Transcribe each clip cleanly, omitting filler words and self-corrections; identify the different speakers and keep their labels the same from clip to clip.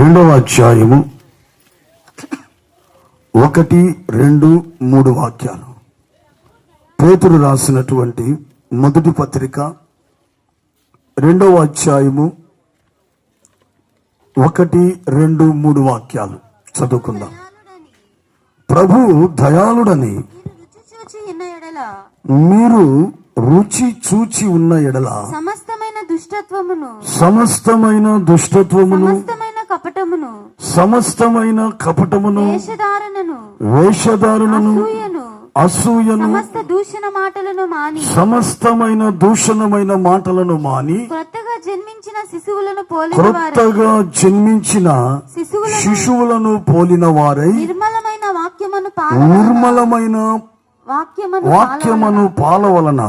Speaker 1: రెండవ అధ్యాయము 1, 2, 3 వాక్యాలు. పేతురు రాసినటువంటి మొదటి పత్రిక 2వ అధ్యాయము 1, 2, 3 వాక్యాలు చదువుకుందాం. ప్రభువు దయాళుడని మీరు రుచి చూచి ఉన్న ఎడల సమస్తమైన దుష్టత్వమును సమస్తమైన కపటమును వేషధారణను అసూయను సమస్తమైన దూషణమైన మాటలను మాని క్రొత్తగా జన్మించిన శిశువులను పోలిన వారై నిర్మలమైన వాక్యమును పాలవలన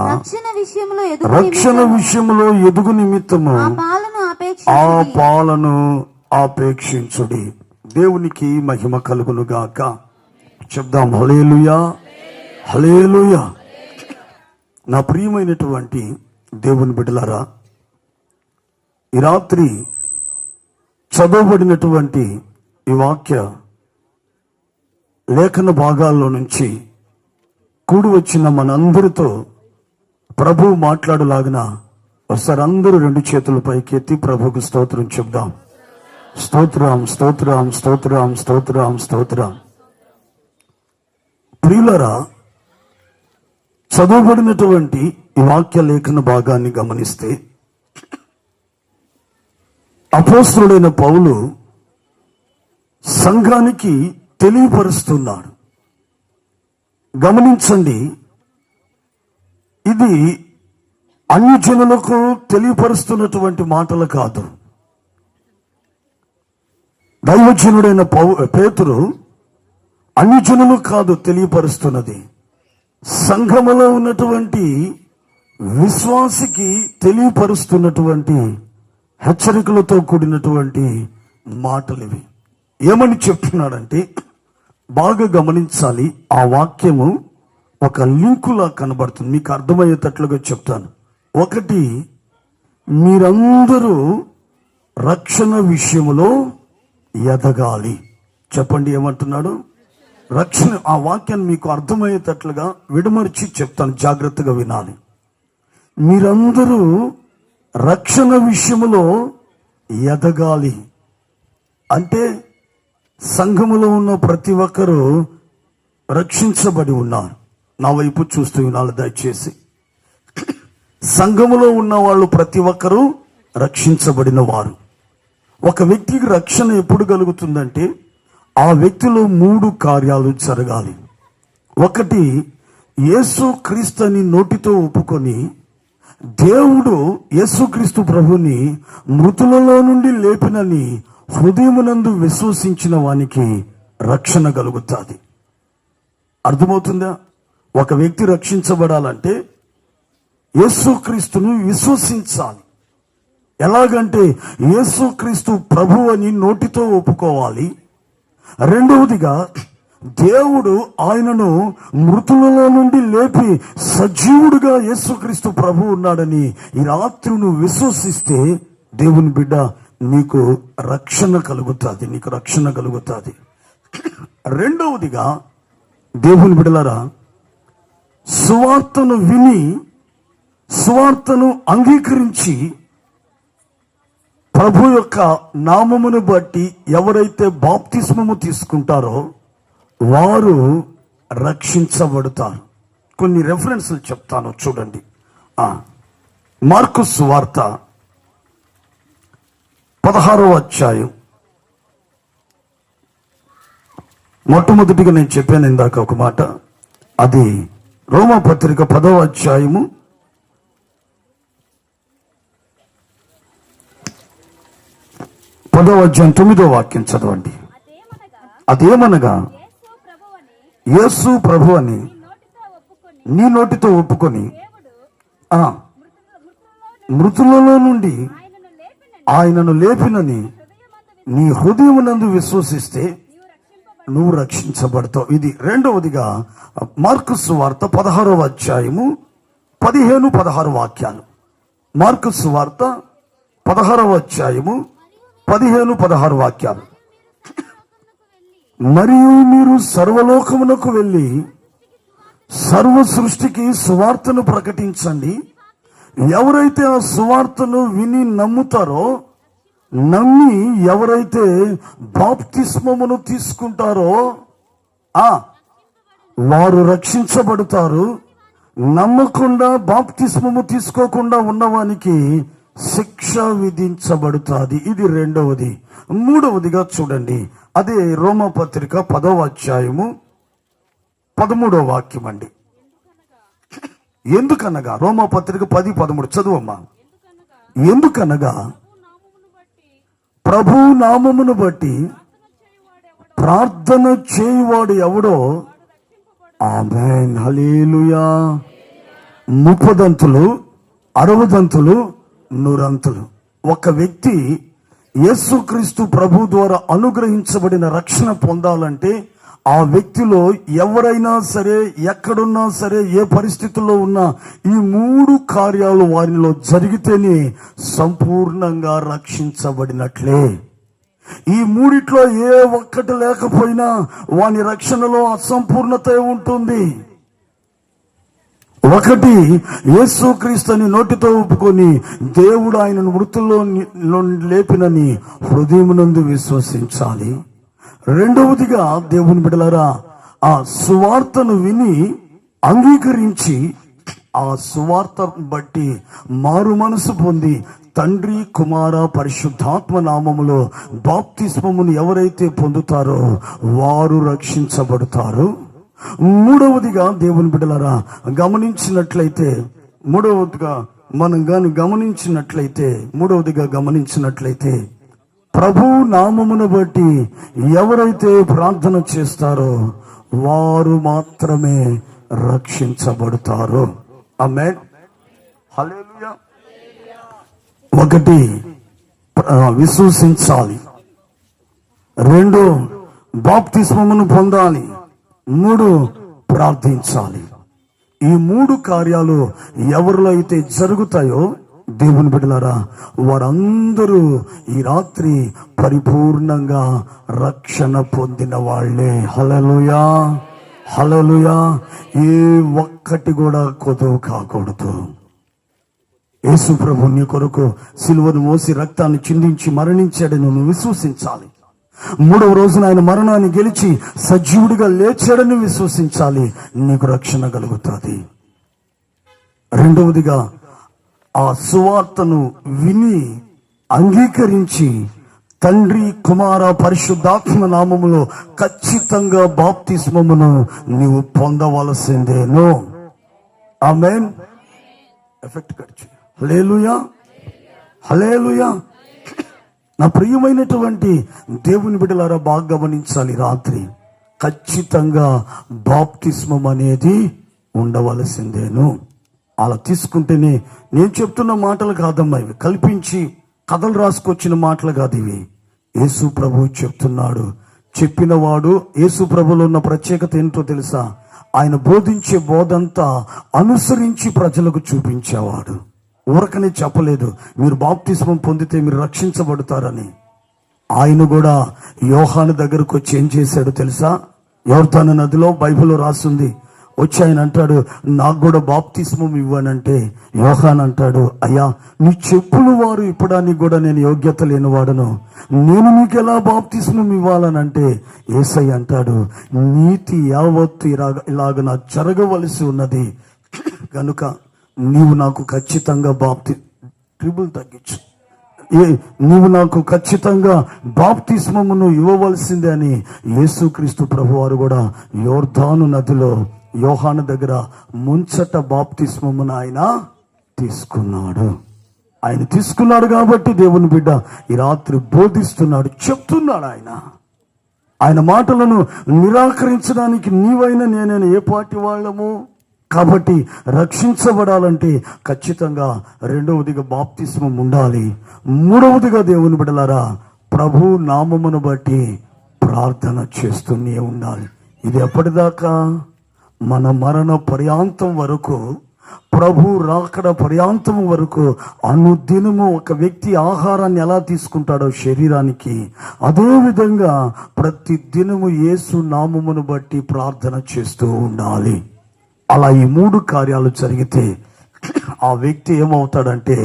Speaker 1: రక్షణ విషయంలో ఎదుగు నిమిత్తము ఆ పాలను ఆపేక్షించుడి. దేవునికి మహిమ కలుగును గాక. చెప్దాం హల్లెలూయా, హల్లెలూయా. నా ప్రియమైనటువంటి దేవుని బిడ్డలారా, ఈ రాత్రి చదవబడినటువంటి ఈ వాక్య లేఖన భాగాల్లో నుంచి కూడి వచ్చిన మనందరితో ప్రభు మాట్లాడలాగిన ఒకసారి అందరూ 2 చేతుల పైకెత్తి ప్రభుకు స్తోత్రం చెప్దాం. స్తోత్రం, స్తోత్రం, స్తోత్రం, స్తోత్రం, స్తోత్రం. ప్రియులరా, చదవబడినటువంటి ఈ వాక్య లేఖన భాగాన్ని గమనిస్తే అపోస్తలుడైన పౌలు సంఘానికి తెలియపరుస్తున్నాడు. గమనించండి, ఇది అన్యజనులకు తెలియపరుస్తున్నటువంటి మాటలు కాదు. దైవజనుడైన పేతురు అన్యజనులు కాదు తెలియపరుస్తున్నది, సంఘములో ఉన్నటువంటి విశ్వాసికి తెలియపరుస్తున్నటువంటి హెచ్చరికలతో కూడినటువంటి మాటలు ఇవి. ఏమని చెప్తున్నాడంటే, బాగా గమనించాలి. ఆ వాక్యము ఒక లింకులా కనబడుతుంది. మీకు అర్థమయ్యేటట్లుగా చెప్తాను. 1, మీరందరూ రక్షణ విషయములో ఎదగాలి. చెప్పండి, ఏమంటున్నాడు? రక్షణ. ఆ వాక్యాన్ని మీకు అర్థమయ్యేటట్లుగా విడమర్చి చెప్తాను, జాగ్రత్తగా వినాలి. మీరందరూ రక్షణ విషయములో ఎదగాలి అంటే సంఘములో ఉన్న ప్రతి ఒక్కరూ రక్షించబడి ఉన్నారు. నా వైపు చూస్తూ వినాలి దయచేసి. సంఘములో ఉన్న వాళ్ళు ప్రతి ఒక్కరూ రక్షించబడిన వారు. ఒక వ్యక్తికి రక్షణ ఎప్పుడు కలుగుతుందంటే ఆ వ్యక్తిలో 3 కార్యాలు జరగాలి. 1, యేసు క్రీస్తుని నోటితో ఒప్పుకొని దేవుడు యేసుక్రీస్తు ప్రభుని మృతులలో నుండి లేపినని హృదయమునందు విశ్వసించిన వానికి రక్షణ కలుగుతుంది. అర్థమవుతుందా? ఒక వ్యక్తి రక్షించబడాలంటే యేసుక్రీస్తును విశ్వసించాలి. ఎలాగంటే యేసుక్రీస్తు ప్రభు అని నోటితో ఒప్పుకోవాలి. రెండవదిగా దేవుడు ఆయనను మృతులలో నుండి లేపి సజీవుడుగా యేసుక్రీస్తు ప్రభు ఉన్నాడని ఈ రాత్రి నువ్వు విశ్వసిస్తే దేవుని బిడ్డ నీకు రక్షణ కలుగుతుంది, నీకు రక్షణ కలుగుతుంది. రెండవదిగా దేవుని బిడ్డలారా, సువార్తను విని సువార్తను అంగీకరించి ప్రభు యొక్క నామమును బట్టి ఎవరైతే బాప్తిస్మము తీసుకుంటారో వారు రక్షించబడతారు. కొన్ని రెఫరెన్స్లు చెప్తాను చూడండి. మార్కు సువార్త 16వ అధ్యాయం. మొట్టమొదటిగా నేను చెప్పాను ఇందాక ఒక మాట, అది రోమా పత్రిక 10వ అధ్యాయము 9వ వాక్యం చదవండి. అదేమనగా యేసు ప్రభు అని నీ నోటితో ఒప్పుకొని మృతులలో నుండి ఆయనను లేపినని నీ హృదయమునందు విశ్వసిస్తే నువ్వు రక్షించబడతావు. ఇది రెండవదిగా మార్కు సువార్త 16వ అధ్యాయము 15-16 వాక్యాలు. మార్కు సువార్త 16వ అధ్యాయము 15-16 వాక్యాలు. మరియు మీరు సర్వలోకమునకు వెళ్ళి సర్వ సృష్టికి సువార్తను ప్రకటించండి. ఎవరైతే ఆ సువార్తను విని నమ్ముతారో, నమ్మి ఎవరైతే బాప్తిస్మమును తీసుకుంటారో వారు రక్షించబడతారు. నమ్మకుండా బాప్తిస్మము తీసుకోకుండా ఉన్నవానికి శిక్ష విధించబడుతుంది. ఇది రెండవది. మూడవదిగా చూడండి, అదే రోమపత్రిక 10వ అధ్యాయము 13వ వాక్యం అండి. ఎందుకనగా రోమపత్రిక 10:13 చదువమ్మా. ఎందుకనగా ప్రభు నామమును బట్టి ప్రార్థన చేయువాడు ఎవడో, ఆమేన్, హల్లెలూయా, 30 60 100. ఒక వ్యక్తి యేసుక్రీస్తు ప్రభు ద్వారా అనుగ్రహించబడిన రక్షణ పొందాలంటే ఆ వ్యక్తిలో ఎవరైనా సరే, ఎక్కడున్నా సరే, ఏ పరిస్థితుల్లో ఉన్నా ఈ 3 కార్యాలు వారిలో జరిగితేనే సంపూర్ణంగా రక్షించబడినట్లే. ఈ 3 ఏ ఒక్కటి లేకపోయినా వాని రక్షణలో అసంపూర్ణత ఉంటుంది. ఒకటి, యేసుక్రీస్తుని నోటితో ఒప్పుకొని దేవుడు ఆయనను మృతుల్లో లేపినని హృదయమునందు విశ్వసించాలి. రెండవదిగా దేవుని బిడ్డలారా, ఆ సువార్తను విని అంగీకరించి ఆ సువార్త బట్టి మారు మనసు పొంది తండ్రి, కుమార, పరిశుద్ధాత్మ నామములో బాప్తిస్మమును ఎవరైతే పొందుతారో వారు రక్షించబడతారు. మూడవదిగా దేవుని బిడ్డలారా గమనించినట్లయితే, గమనించినట్లయితే ప్రభు నామమును బట్టి ఎవరైతే ప్రార్థన చేస్తారో వారు మాత్రమే రక్షించబడతారు. ఆమేన్, హల్లెలూయా. ఒకటి, విశ్వసించాలి. 2, బాప్తిస్మమును పొందాలి. 3, ప్రార్థించాలి. ఈ 3 కార్యాలు ఎవరిలో అయితే జరుగుతాయో దేవుని బిడ్డలారా, వారందరూ ఈ రాత్రి పరిపూర్ణంగా రక్షణ పొందిన వాళ్ళే. హల్లెలూయా, హల్లెలూయా. ఏ ఒక్కటి కూడా కొదువు కాకూడదు. యేసు ప్రభు నీ కొరకు సిలువను మోసి రక్తాన్ని చిందించి మరణించాడని నువ్వు విశ్వసించాలి. 3వ రోజున ఆయన మరణాన్ని గెలిచి సజీవుడిగా లేచాడని విశ్వసించాలి. నీకు రక్షణ కలుగుతుంది. రెండవదిగా ఆ సువార్తను విని అంగీకరించి తండ్రి, కుమార, పరిశుద్ధాత్మ నామములో ఖచ్చితంగా బాప్తిస్మమును నీవు పొందవలసిందేను. ఆమేన్. ఎఫెక్ట్ ఖర్చు. హల్లెలూయా, హల్లెలూయా. నా ప్రియమైనటువంటి దేవుని బిడ్డలారా, బాగా గమనించాలి. రాత్రి ఖచ్చితంగా బాప్తిస్మం అనేది ఉండవలసిందేను. అలా తీసుకుంటేనే, నేను చెప్తున్న మాటలు కాదమ్మా ఇవి, కల్పించి కథలు రాసుకొచ్చిన మాటలు కాదు ఇవి. యేసు ప్రభు చెప్తున్నాడు. చెప్పినవాడు, యేసు ప్రభులో ఉన్న ప్రత్యేకత ఏంటో తెలుసా? ఆయన బోధించే బోధంతా అనుసరించి ప్రజలకు చూపించేవాడు. ఊరకనే చెప్పలేదు మీరు బాప్తిస్మం పొందితే మీరు రక్షించబడతారని. ఆయన కూడా యోహాను దగ్గరకు వచ్చి ఏం చేశాడు తెలుసా? యోర్దాను నదిలో బైబిల్లో రాస్తుంది. వచ్చి ఆయన అంటాడు, నాకు కూడా బాప్తిస్మం ఇవ్వనంటే యోహాన్ అంటాడు, అయ్యా నీ చెప్పులు వారు ఇప్పడానికి కూడా నేను యోగ్యత లేనివాడను, నేను నీకు ఎలా బాప్తిస్మం ఇవ్వాలనంటే యేసయ్య అంటాడు, నీతి యావత్తు ఇలాగ నా జరగవలసి ఉన్నది కనుక నీవు నాకు ఖచ్చితంగా తగ్గించు, నీవు నాకు ఖచ్చితంగా బాప్తిస్మమును ఇవ్వవలసిందే అని యేసుక్రీస్తు ప్రభువారు కూడా యోర్దాను నదిలో యోహాను దగ్గర ముంచట బాప్తిస్మమును ఆయన తీసుకున్నాడు. ఆయన తీసుకున్నాడు కాబట్టి దేవుని బిడ్డ ఈ రాత్రి బోధిస్తున్నాడు, చెప్తున్నాడు. ఆయన మాటలను నిరాకరించడానికి నీవైనా నేనైనా ఏ పార్టీ వాళ్ళము? కాబట్టి రక్షించబడాలంటే ఖచ్చితంగా రెండవదిగా బాప్తిస్మం ఉండాలి. మూడవదిగా దేవుని బిడ్డలారా, ప్రభు నామమును బట్టి ప్రార్థన చేస్తూనే ఉండాలి. ఇది ఎప్పటిదాకా? మన మరణ పర్యాంతం వరకు ప్రభు రాకడ పర్యాంతము వరకు అనుదినము ఒక వ్యక్తి ఆహారాన్ని ఎలా తీసుకుంటాడో శరీరానికి, అదే విధంగా ప్రతి దినము యేసు నామమును బట్టి ప్రార్థన చేస్తూ ఉండాలి. అలా ఈ 3 కార్యాలు జరిగితే ఆ వ్యక్తి ఏమవుతాడంటే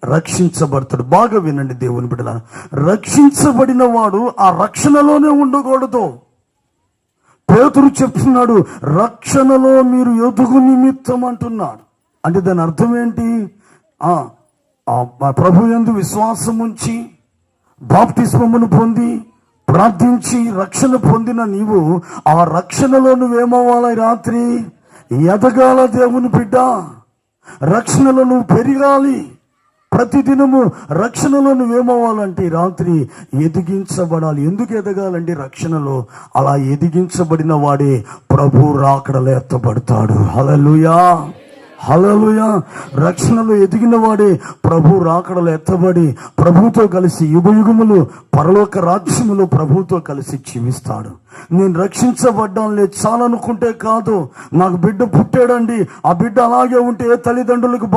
Speaker 1: రక్షించబడతాడు. బాగా వినండి దేవుని బిడ్డల, రక్షించబడిన వాడు ఆ రక్షణలోనే ఉండకూడదు. పేతురు చెప్తున్నాడు, రక్షణలో మీరు ఎదుగు నిమిత్తం అంటున్నాడు. అంటే దాని అర్థం ఏంటి? ప్రభు యందు విశ్వాసం ఉంచి బాప్తిస్మమును పొంది ప్రార్థించి రక్షణ పొందిన నీవు ఆ రక్షణలో నువ్వేమవ్వాలి? రాత్రి ఎదగాల దేవుని బిడ్డ, రక్షణలో నువ్వు పెరగాలి. ప్రతిదినము రక్షణలో నువ్వేమవ్వాలంటే రాత్రి ఎదిగించబడాలి. ఎందుకు ఎదగాలంటే రక్షణలో. అలా ఎదిగించబడిన వాడే ప్రభు రాకడలో ఎత్తబడతాడు. హల్లెలూయా, హల్లెలూయా. రక్షణలో ఎదిగిన వాడే ప్రభు రాకడలో ఎత్తబడి ప్రభుతో కలిసి యుగయుగములు పరలోక రాజ్యములో ప్రభుతో కలిసి జీవిస్తాడు. నేను రక్షించబడ్డాను లేదు చాలనుకుంటే కాదు. నాకు బిడ్డ పుట్టాడండి, ఆ బిడ్డ అలాగే ఉంటే ఏ తల్లిదండ్రులకు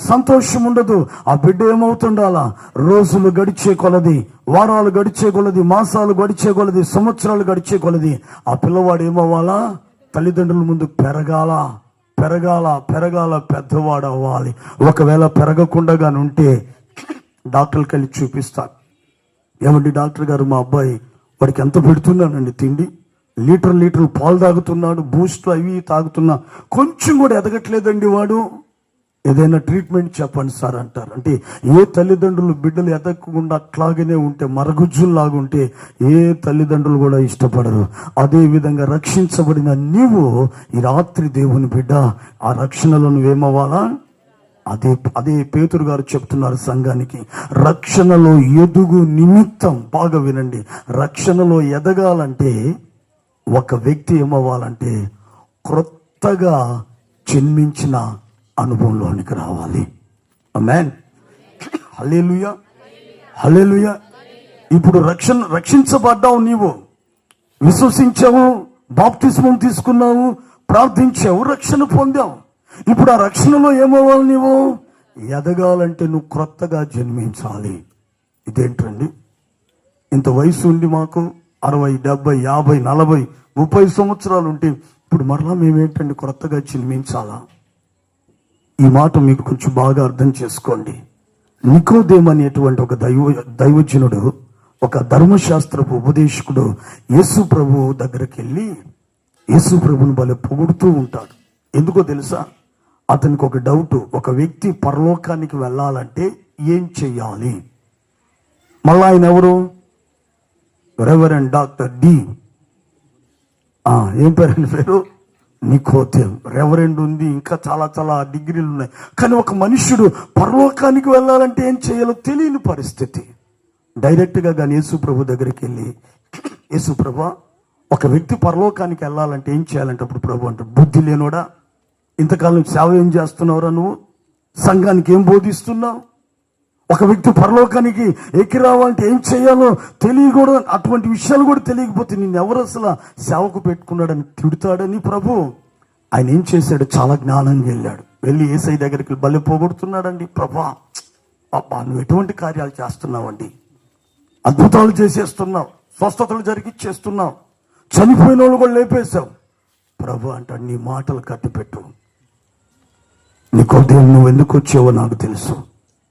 Speaker 1: సంతోషం ఉండదు. ఆ బిడ్డ ఏమవుతుండాలా? రోజులు గడిచే కొలది, వారాలు గడిచే కొలది, మాసాలు గడిచే కొలది, సంవత్సరాలు గడిచే కొలది ఆ పిల్లవాడు ఏమవ్వాలా? తల్లిదండ్రుల ముందు పెరగాల, పెద్దవాడు అవ్వాలి. ఒకవేళ పెరగకుండాగానే ఉంటే డాక్టర్కి వెళ్ళి చూపిస్తాను. ఏమండి డాక్టర్ గారు, మా అబ్బాయి వాడికి ఎంత పెడుతున్నానండి తిండి, లీటర్ పాలు తాగుతున్నాడు, బూస్ట్ అవి తాగుతున్నా, కొంచెం కూడా ఎదగట్లేదండి వాడు, ఏదైనా ట్రీట్మెంట్ చెప్పండి సార్ అంటారు. అంటే ఏ తల్లిదండ్రులు బిడ్డలు ఎదగకుండా అట్లాగనే ఉంటే, మరగుజ్జుల్లాగా ఉంటే ఏ తల్లిదండ్రులు కూడా ఇష్టపడరు. అదే విధంగా రక్షించబడిన నీవు ఈ రాత్రి దేవుని బిడ్డ, ఆ రక్షణలో నువ్వేమవ్వాలా? అదే పేతురు గారు చెప్తున్నారు సంఘానికి, రక్షణలో ఎదుగు నిమిత్తం. బాగా వినండి, రక్షణలో ఎదగాలంటే ఒక వ్యక్తి ఏమవ్వాలంటే క్రొత్తగా జన్మించిన అనుభవంలోనికి రావాలి. ఆమేన్, హల్లెలూయా, హల్లెలూయా. ఇప్పుడు రక్షించబడ్డావు, నీవు విశ్వసించావు, బాప్తిస్మం తీసుకున్నావు, ప్రార్థించావు, రక్షణ పొందావు. ఇప్పుడు ఆ రక్షణలో ఏమవ్వాలి? నీవు ఎదగాలంటే నువ్వు క్రొత్తగా జన్మించాలి. ఇదేంటండి, ఇంత వయసు ఉండి మాకు 60, 70, 50, 40, 30 సంవత్సరాలు ఉంటే ఇప్పుడు మరలా మేమేంటండి క్రొత్తగా జన్మించాలా? ఈ మాట మీకు కొంచెం బాగా అర్థం చేసుకోండి. నికోదేము అనేటువంటి ఒక దైవజనుడు, ఒక ధర్మశాస్త్రపు ఉపదేశకుడు యేసు ప్రభు దగ్గరికి వెళ్ళి యేసు ప్రభుని భలే పొగుడుతూ ఉంటాడు. ఎందుకో తెలుసా? అతనికి ఒక డౌట్, ఒక వ్యక్తి పరలోకానికి వెళ్ళాలంటే ఏం చెయ్యాలి? మళ్ళా ఆయన ఎవరు? రెవరెండ్ డాక్టర్ డి, ఏం పేరు? నికోదేము. రెవరెండ్ ఉంది, ఇంకా చాలా డిగ్రీలు ఉన్నాయి. కానీ ఒక మనుష్యుడు పరలోకానికి వెళ్ళాలంటే ఏం చేయాలో తెలియని పరిస్థితి. డైరెక్ట్గా కానీ యేసు ప్రభు దగ్గరికి వెళ్ళి, యేసు ప్రభు, ఒక వ్యక్తి పరలోకానికి వెళ్ళాలంటే ఏం చేయాలంటే, అప్పుడు ప్రభు అంటే, బుద్ధి లేనోడా, ఇంతకాలం సేవ ఏం చేస్తున్నావురా నువ్వు? సంఘానికి ఏం బోధిస్తున్నావు? ఒక వ్యక్తి పరలోకానికి ఎక్కి రావాలంటే ఏం చేయాలో తెలియకూడదు. అటువంటి విషయాలు కూడా తెలియకపోతే నిన్ను ఎవరు అసలు సేవకు పెట్టుకున్నాడని తిడతాడని ప్రభు ఆయన ఏం చేశాడు? చాలా జ్ఞానంగా వెళ్ళి యేసయ్య దగ్గరికి బలి పోగొడుతున్నాడండి. ప్రభా, నువ్వు ఎటువంటి కార్యాలు చేస్తున్నావండి? అద్భుతాలు చేసేస్తున్నావు, స్వస్థతలు జరిగిచ్చేస్తున్నావు, చనిపోయిన వాళ్ళు కూడా లేపేశావు. ప్రభు అంటాడు, నీ మాటలు కట్టిపెట్టు. నికోదేము, నువ్వు ఎందుకు వచ్చావో నాకు తెలుసు.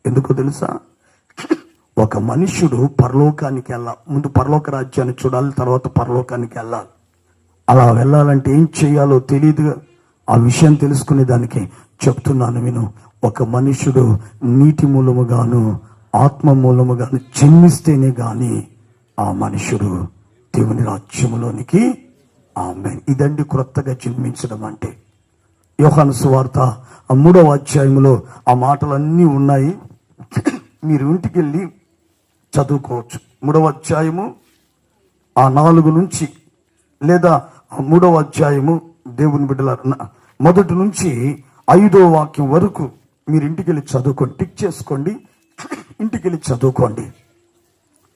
Speaker 1: ఎందుకో తెలుసా? ఒక మనుష్యుడు పరలోకానికి ముందు పరలోక రాజ్యాన్ని చూడాలి, తర్వాత పరలోకానికి వెళ్ళాలి. అలా వెళ్ళాలంటే ఏం చేయాలో తెలియదు. ఆ విషయం తెలుసుకునే దానికి చెప్తున్నాను విను. ఒక మనుష్యుడు నీటి మూలముగాను ఆత్మ మూలముగాను జన్మిస్తేనే గాని ఆ మనుష్యుడు దేవుని రాజ్యములోనికి. ఆమేన్. ఇదండి క్రొత్తగా జన్మించడం అంటే. యోహాను సువార్త 3వ అధ్యాయములో ఆ మాటలన్నీ ఉన్నాయి. మీరు ఇంటికి వెళ్ళి చదువుకోవచ్చు. 3వ అధ్యాయము 4 నుంచి, లేదా 3వ అధ్యాయము దేవుని బిడ్డల 1 నుంచి 5వ వాక్యం వరకు మీరు ఇంటికి వెళ్ళి చదువుకోండి. టిక్ చేసుకోండి, ఇంటికి వెళ్ళి చదువుకోండి.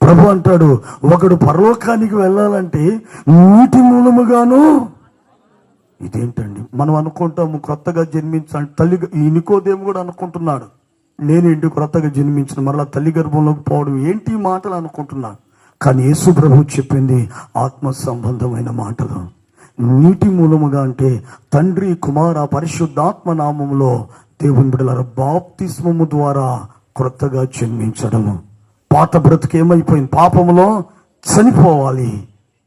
Speaker 1: ప్రభు అంటాడు, ఒకడు పరలోకానికి వెళ్ళాలంటే నీటి మూలముగాను ఇదేంటండి, మనం అనుకుంటాము క్రొత్తగా జన్మించాలి. తల్లి ఈ నికోదేము కూడా అనుకుంటున్నాడు, నేనేంటి క్రొత్తగా జన్మించిన మరలా తల్లి గర్భంలోకి పోవడం ఏంటి ఈ మాటలు అనుకుంటున్నాడు. కానీ యేసు ప్రభు చెప్పింది ఆత్మ సంబంధమైన మాటలు. నీటి మూలముగా అంటే తండ్రి కుమార పరిశుద్ధాత్మ నామములో దేవుని బిడ్డలారా బాప్తిస్మము ద్వారా క్రొత్తగా జన్మించడము. పాత బ్రతుకు ఏమైపోయింది, పాపములో చనిపోవాలి.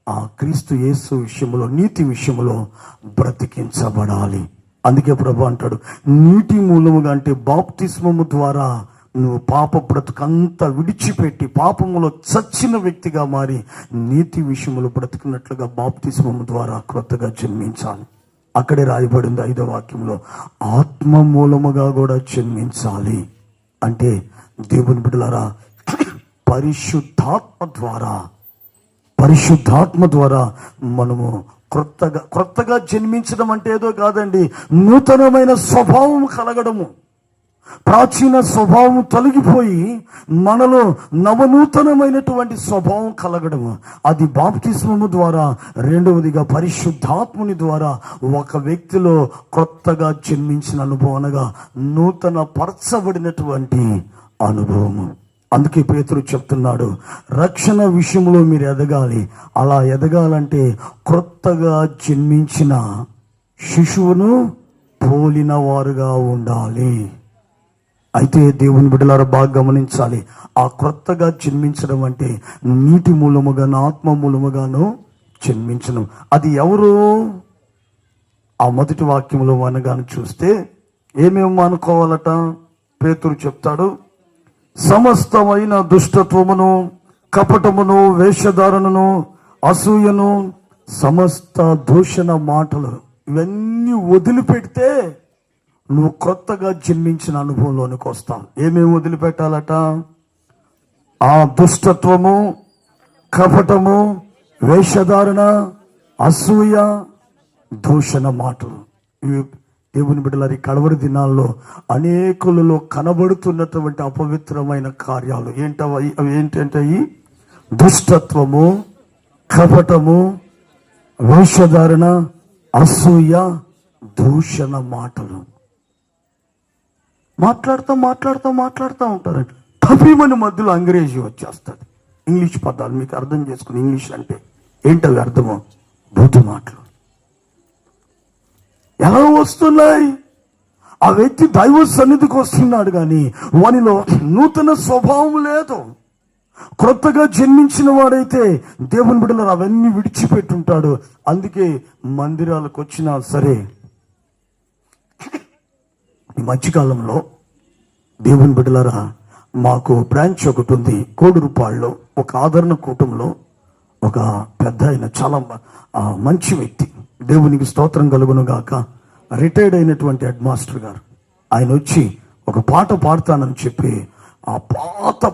Speaker 1: ఆ క్రీస్తు యేసు విషయంలో నీతి విషయంలో బ్రతికించబడాలి. అందుకే ప్రభు అంటాడు, నీటి మూలముగా అంటే బాప్తిస్మము ద్వారా నువ్వు పాప బ్రతుకంతా విడిచిపెట్టి పాపములో చచ్చిన వ్యక్తిగా మారి నీతి విషయంలో బ్రతికినట్లుగా బాప్తిస్మము ద్వారా క్రొత్తగా జన్మించాలి. అక్కడే రాయబడింది 5వ వాక్యంలో, ఆత్మ మూలముగా కూడా జన్మించాలి. అంటే దేవుని బిడ్డలారా పరిశుద్ధాత్మ ద్వారా మనము క్రొత్తగా జన్మించడం అంటే ఏదో కాదండి, నూతనమైన స్వభావం కలగడము. ప్రాచీన స్వభావం తొలగిపోయి మనలో నవనూతనమైనటువంటి స్వభావం కలగడము. అది బాప్తిస్మము ద్వారా. రెండవదిగా పరిశుద్ధాత్ముని ద్వారా ఒక వ్యక్తిలో కొత్తగా జన్మించిన అనుభవం, అనగా నూతన పరచబడినటువంటి అనుభవము. అందుకే పేతురు చెప్తున్నాడు, రక్షణ విషయంలో మీరు ఎదగాలి. అలా ఎదగాలంటే క్రొత్తగా జన్మించిన శిశువును పోలిన వారుగా ఉండాలి. అయితే దేవుని బిడ్డలారా బాగా గమనించాలి, ఆ క్రొత్తగా జన్మించడం అంటే నీటి మూలముగాను ఆత్మ మూలముగాను జన్మించడం. అది ఎవరు? ఆ మొదటి వాక్యంలో మనగాను చూస్తే ఏమేమి అనుకోవాలట? పేతురు చెప్తాడు, సమస్తమైన దుష్టత్వమును, కపటమును, వేషధారణను, అసూయను, సమస్త దూషణ మాటలు ఇవన్నీ వదిలిపెడితే నువ్వు కొత్తగా జన్మించిన అనుభవంలోనికి వస్తావు. ఏమేమి వదిలిపెట్టాలట? ఆ దుష్టత్వము, కపటము, వేషధారణ, అసూయ, దూషణ మాటలు. ఇవి దేవుని బిడ్డలారి కడవరి దినాల్లో అనేకులలో కనబడుతున్నటువంటి అపవిత్రమైన కార్యాలు అవి ఏంటంటే ఈ దుష్టత్వము, కపటము, వేషధారణ, అసూయ, దూషణ మాటలు. మాట్లాడుతూ ఉంటారండి. తప్పమని మధ్యలో అంగ్రేజీ వచ్చేస్తుంది, ఇంగ్లీష్ పదాలు. మీకు అర్థం చేసుకుని ఇంగ్లీష్ అంటే ఏంటవి అర్థమో? బూతు మాటలు ఎలా వస్తున్నాయి? ఆ వ్యక్తి దైవ సన్నిధికి వస్తున్నాడు కానీ వానిలో నూతన స్వభావం లేదు. క్రొత్తగా జన్మించిన వాడైతే దేవుని బిడ్డలు అవన్నీ విడిచిపెట్టుంటాడు. అందుకే మందిరాలకు వచ్చినా సరే ఈ మధ్యకాలంలో దేవుని బిడ్డలారా మాకు బ్రాంచ్ ఒకటి ఉంది కోడురుపాడులో. ఒక ఆదరణ కూటంలో ఒక పెద్ద ఆయన, చాలా మంచి వ్యక్తి, దేవునికి స్తోత్రం కలుగును గాక, రిటైర్డ్ అయినటువంటి హెడ్ మాస్టర్ గారు. ఆయన వచ్చి ఒక పాట పాడతానని చెప్పి ఆ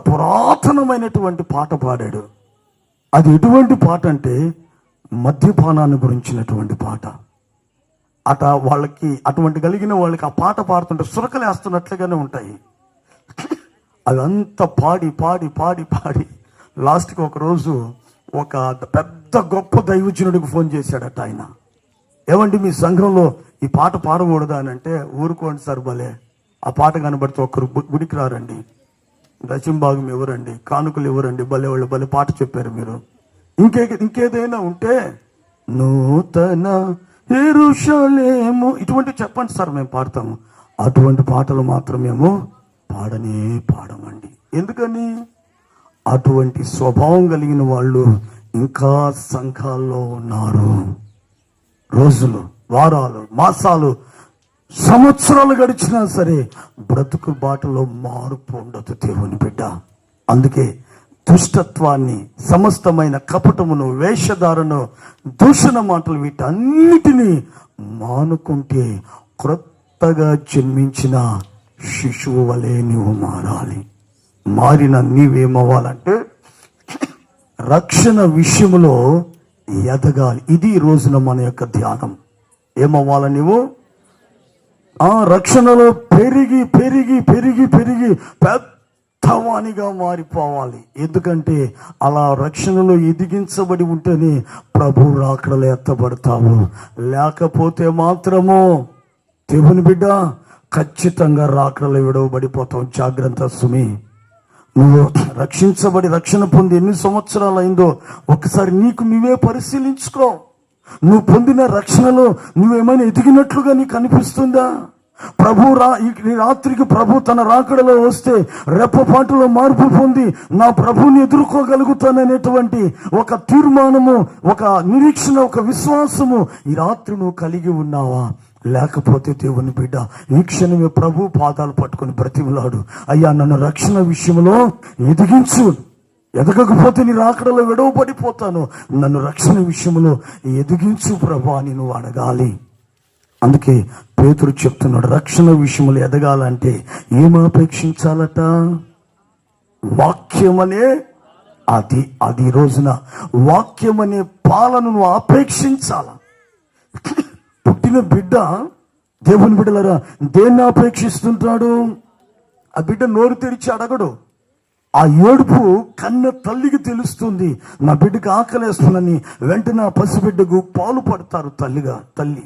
Speaker 1: పురాతనమైనటువంటి పాట పాడాడు. అది ఎటువంటి పాట అంటే మద్యపానాన్ని గురించినటువంటి పాట. వాళ్ళకి అటువంటి కలిగిన వాళ్ళకి ఆ పాట పాడుతుంటే సురకలు వేస్తున్నట్లుగానే ఉంటాయి. అదంతా పాడి పాడి పాడి పాడి లాస్ట్కి ఒకరోజు ఒక పెద్ద గొప్ప దైవజనుడికి ఫోన్ చేశాడట ఆయన. ఏమండి మీ సంఘంలో ఈ పాట పాడకూడదా అని అంటే, ఊరుకోండి సార్, భలే ఆ పాట కనబడితే ఒక్కరు గుడికి రారండి, దశంభాగం ఎవరండి, కానుకలు ఎవరండి, భలే వాళ్ళు భలే పాట చెప్పారు మీరు. ఇంకేదైనా ఉంటే నూతన యెరూషలేము ఇటువంటి చెప్పండి సార్, మేము పాడతాము. అటువంటి పాటలు మాత్రం మేము పాడమండి. ఎందుకని? అటువంటి స్వభావం కలిగిన వాళ్ళు ఇంకా సంఘాల్లో ఉన్నారు. రోజులు, వారాలు, మాసాలు, సంవత్సరాలు గడిచినా సరే బ్రతుకు బాటలో మార్పు ఉండదు దేవుని బిడ్డ. అందుకే దుష్టత్వాన్ని, సమస్తమైన కపటమును, వేషధారను, దూషణ మాటలు వీటన్నిటినీ మానుకుంటే క్రొత్తగా జన్మించిన శిశువు వలె నువ్వు మారాలి. మారిన నీవేమవ్వాలంటే రక్షణ విషయంలో ఎదగాలి. ఇది ఈ రోజున మన యొక్క ధ్యానం. ఏమవ్వాలి నువ్వు? రక్షణలో పెరిగి పెరిగి పెరిగి పెరిగి పెద్ద పెద్దవానిగా మారిపోవాలి. ఎందుకంటే అలా రక్షణలో ఎదిగించబడి ఉంటేనే ప్రభు రాకడలో ఎత్తబడతావు. లేకపోతే మాత్రము దేవుని బిడ్డ ఖచ్చితంగా రాకడలో విడవబడిపోతావు. జాగ్రత్త సుమి. నువ్వు రక్షించబడి రక్షణ పొంది ఎన్ని సంవత్సరాలు అయిందో ఒకసారి నీకు నువ్వే పరిశీలించుకో. నువ్వు పొందిన రక్షణలో నువ్వేమైనా ఎదిగినట్లుగా నీకు అనిపిస్తుందా? ఈ రాత్రికి ప్రభు తన రాకడలో వస్తే రెప్పపాటులో మార్పు పొంది నా ప్రభుని ఎదుర్కోగలుగుతాననేటువంటి ఒక తీర్మానము, ఒక నిరీక్షణ, ఒక విశ్వాసము ఈ రాత్రి నువ్వు కలిగి ఉన్నావా? లేకపోతే దేవుని బిడ్డ ఈ క్షణమే ప్రభు పాదాలు పట్టుకొని బ్రతిమలాడు, అయ్యా నన్ను రక్షణ విషయంలో ఎదిగించు. ఎదగకపోతే నీ రాకడలో విడవబడిపోతాను. నన్ను రక్షణ విషయంలో ఎదిగించు ప్రభు అని నువ్వు అడగాలి. అందుకే పేతురు చెప్తున్నాడు, రక్షణ విషయంలో ఎదగాలంటే ఏం అపేక్షించాలట? వాక్యమనే అది రోజున వాక్యమనే పాలను నువ్వు అపేక్షించాల. పుట్టిన బిడ్డ, దేవుని బిడ్డలారా, దేన్ని అపేక్షిస్తుంటాడు? ఆ బిడ్డ నోరు తెరిచి అడగడు. ఆ ఏడుపు కన్న తల్లికి తెలుస్తుంది. నా బిడ్డకి ఆకలేస్తుందని వెంటనే ఆ పసిబిడ్డకు పాలు పడతారు తల్లి.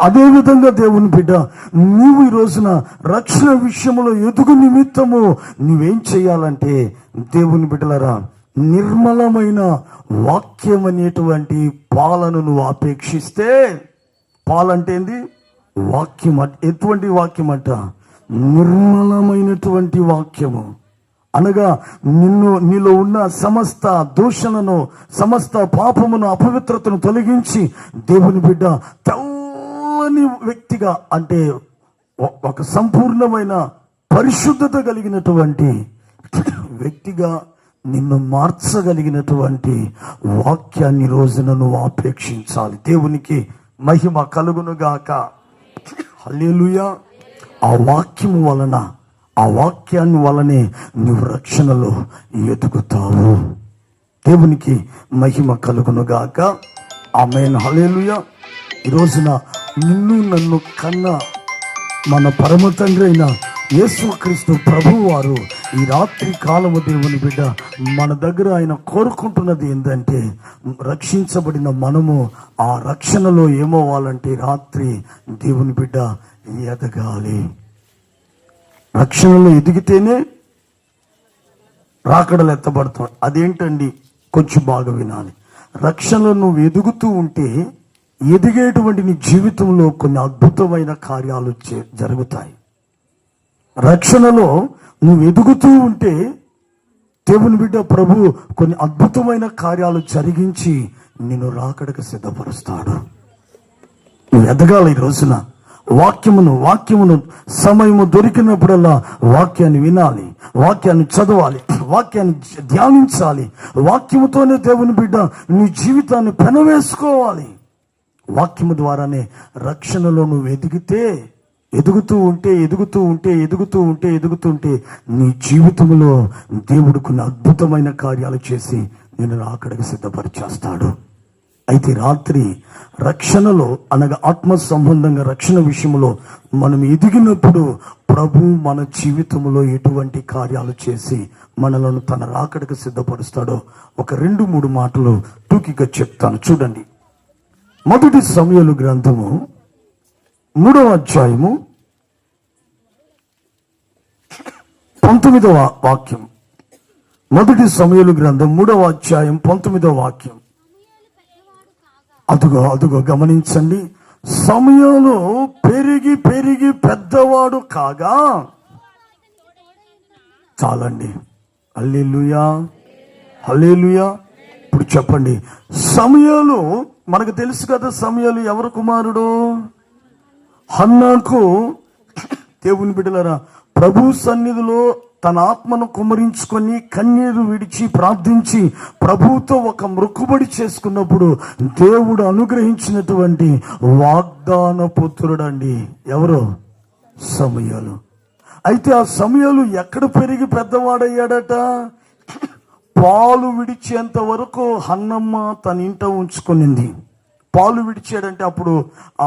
Speaker 1: అదే విధంగా దేవుని బిడ్డ, నీవు ఈ రోజున రక్షణ విషయంలో ఎదుగు నిమిత్తము నువ్వేం చేయాలంటే, దేవుని బిడ్డలారా, నిర్మలమైన వాక్యం అనేటువంటి పాలను నువ్వు అపేక్షిస్తే, పాలంటే ఏంది? వాక్యం. ఎటువంటి వాక్యం అంట? నిర్మలమైనటువంటి వాక్యము. అనగా నీలో ఉన్న సమస్త దూషణను, సమస్త పాపమును, అపవిత్రతను తొలగించి దేవుని బిడ్డ తెల్లని వ్యక్తిగా, అంటే ఒక సంపూర్ణమైన పరిశుద్ధత కలిగినటువంటి వ్యక్తిగా నిన్ను మార్చగలిగినటువంటి వాక్యాన్ని రోజున నువ్వు అపేక్షించాలి. దేవునికి మహిమ కలుగునుగాక. హల్లెలూయా. ఆ వాక్యము వలన, ఆ వాక్యాన్ని వలనే నువ్వు రక్షణలో ఎదుగుతావు. దేవునికి మహిమ కలుగునుగాక. ఆమేన్. హల్లెలూయా. ఈ రోజున నిన్ను నన్ను కన్న మన పరమ తండ్రి అయిన యేసుక్రీస్తు ప్రభువు వారు ఈ రాత్రి కాలము, దేవుని బిడ్డ, మన దగ్గర ఆయన కోరుకుంటున్నది ఏంటంటే, రక్షించబడిన మనము ఆ రక్షణలో ఏమవ్వాలంటే రాత్రి దేవుని బిడ్డ ఎదగాలి. రక్షణలో ఎదిగితేనే రాకడలు ఎత్తబడతాడు. అదేంటండి? కొంచెం బాగా వినాలి. రక్షణలో నువ్వు ఎదుగుతూ ఉంటే, ఎదిగేటువంటి నీ జీవితంలో కొన్ని అద్భుతమైన కార్యాలు జరుగుతాయి. రక్షణలో నువ్వు ఎదుగుతూ ఉంటే దేవుని బిడ్డ ప్రభు కొన్ని అద్భుతమైన కార్యాలు జరిగించి నిన్ను రాకడకు సిద్ధపరుస్తాడు. నువ్వు ఎదగాలి. ఈ రోజున వాక్యమును సమయము దొరికినప్పుడల్లా వాక్యాన్ని వినాలి, వాక్యాన్ని చదవాలి, వాక్యాన్ని ధ్యానించాలి. వాక్యముతోనే దేవుని బిడ్డ నీ జీవితాన్ని పెనవేసుకోవాలి. వాక్యము ద్వారానే రక్షణలో నువ్వు ఎదుగుతూ ఉంటే నీ జీవితంలో దేవుడు కొన్ని అద్భుతమైన కార్యాలు చేసి నేను రాకడకు సిద్ధపరిచేస్తాడు. అయితే రాత్రి రక్షణలో, అనగా ఆత్మ సంబంధంగా రక్షణ విషయంలో మనం ఎదిగినప్పుడు ప్రభు మన జీవితంలో ఎటువంటి కార్యాలు చేసి మనలను తన రాకడకు సిద్ధపరుస్తాడో ఒక 2-3 మాటలు టూకీగా చెప్తాను. చూడండి. మొదటి సమూయేలు గ్రంథము 3వ అధ్యాయము 19వ వాక్యం. మొదటి సమూయేలు గ్రంథం 3వ అధ్యాయం 19వ వాక్యం. అదుగో గమనించండి. సమూయేలు పెరిగి పెద్దవాడు కాగా, చాలండి. హల్లెలూయా, హల్లెలూయా. ఇప్పుడు చెప్పండి, సమూయేలు మనకు తెలుసు కదా. సమూయేలు ఎవరు కుమారుడు? హన్నాకు. దేవుని బిడ్డలారా, ప్రభు సన్నిధిలో తన ఆత్మను కుమ్మరించుకొని కన్నీరు విడిచి ప్రార్థించి ప్రభువుతో ఒక మొక్కుబడి చేసుకున్నప్పుడు దేవుడు అనుగ్రహించినటువంటి వాగ్దాన పుత్రుడండి ఎవరు? సమూయేలు. అయితే ఆ సమూయేలు ఎక్కడ పెరిగి పెద్దవాడయ్యాడట? పాలు విడిచేంత వరకు హన్నమ్మ తన ఇంట ఉంచుకొనింది. పాలు విడిచాడంటే అప్పుడు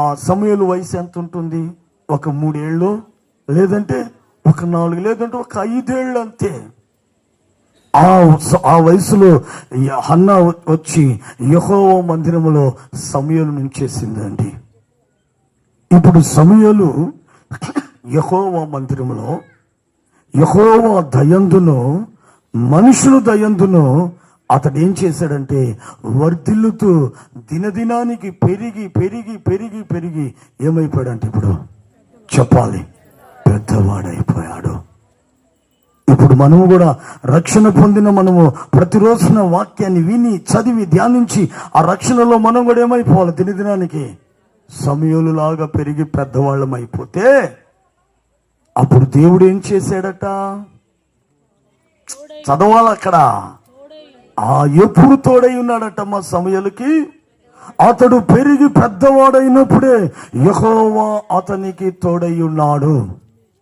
Speaker 1: ఆ సమూయేలు వయసు ఎంత ఉంటుంది? ఒక 3 ఏళ్ళు, లేదంటే ఒక 4 లేదంటే ఒక 5 ఏళ్ళు అంతే. ఆ వయసులో హన్నా వచ్చి యెహోవా మందిరములో సమూయేలు నుంచేసిందండి. ఇప్పుడు సమూయేలు యెహోవా మందిరములో యెహోవా దయందును మనుషుల దయందును అతడు ఏం చేశాడంటే వర్ధిల్లుతూ దినదినానికి పెరిగి పెరిగి పెరిగి పెరిగి ఏమైపోయాడంటే ఇప్పుడు చెప్పాలి, పెద్దవాడైపోయాడు. ఇప్పుడు మనము కూడా రక్షణ పొందిన మనము ప్రతిరోజున వాక్యాన్ని విని చదివి ధ్యానించి ఆ రక్షణలో మనం కూడా ఏమైపోవాలి, దినదినానికి సమూయేలులాగా పెరిగి పెద్దవాళ్ళం అయిపోతే అప్పుడు దేవుడు ఏం చేశాడట, చదవాలి అక్కడ, ఎప్పుడు తోడై ఉన్నాడట మా సమూయేలుకి. అతడు పెరిగి పెద్దవాడైనప్పుడే యెహోవా అతనికి తోడై ఉన్నాడు.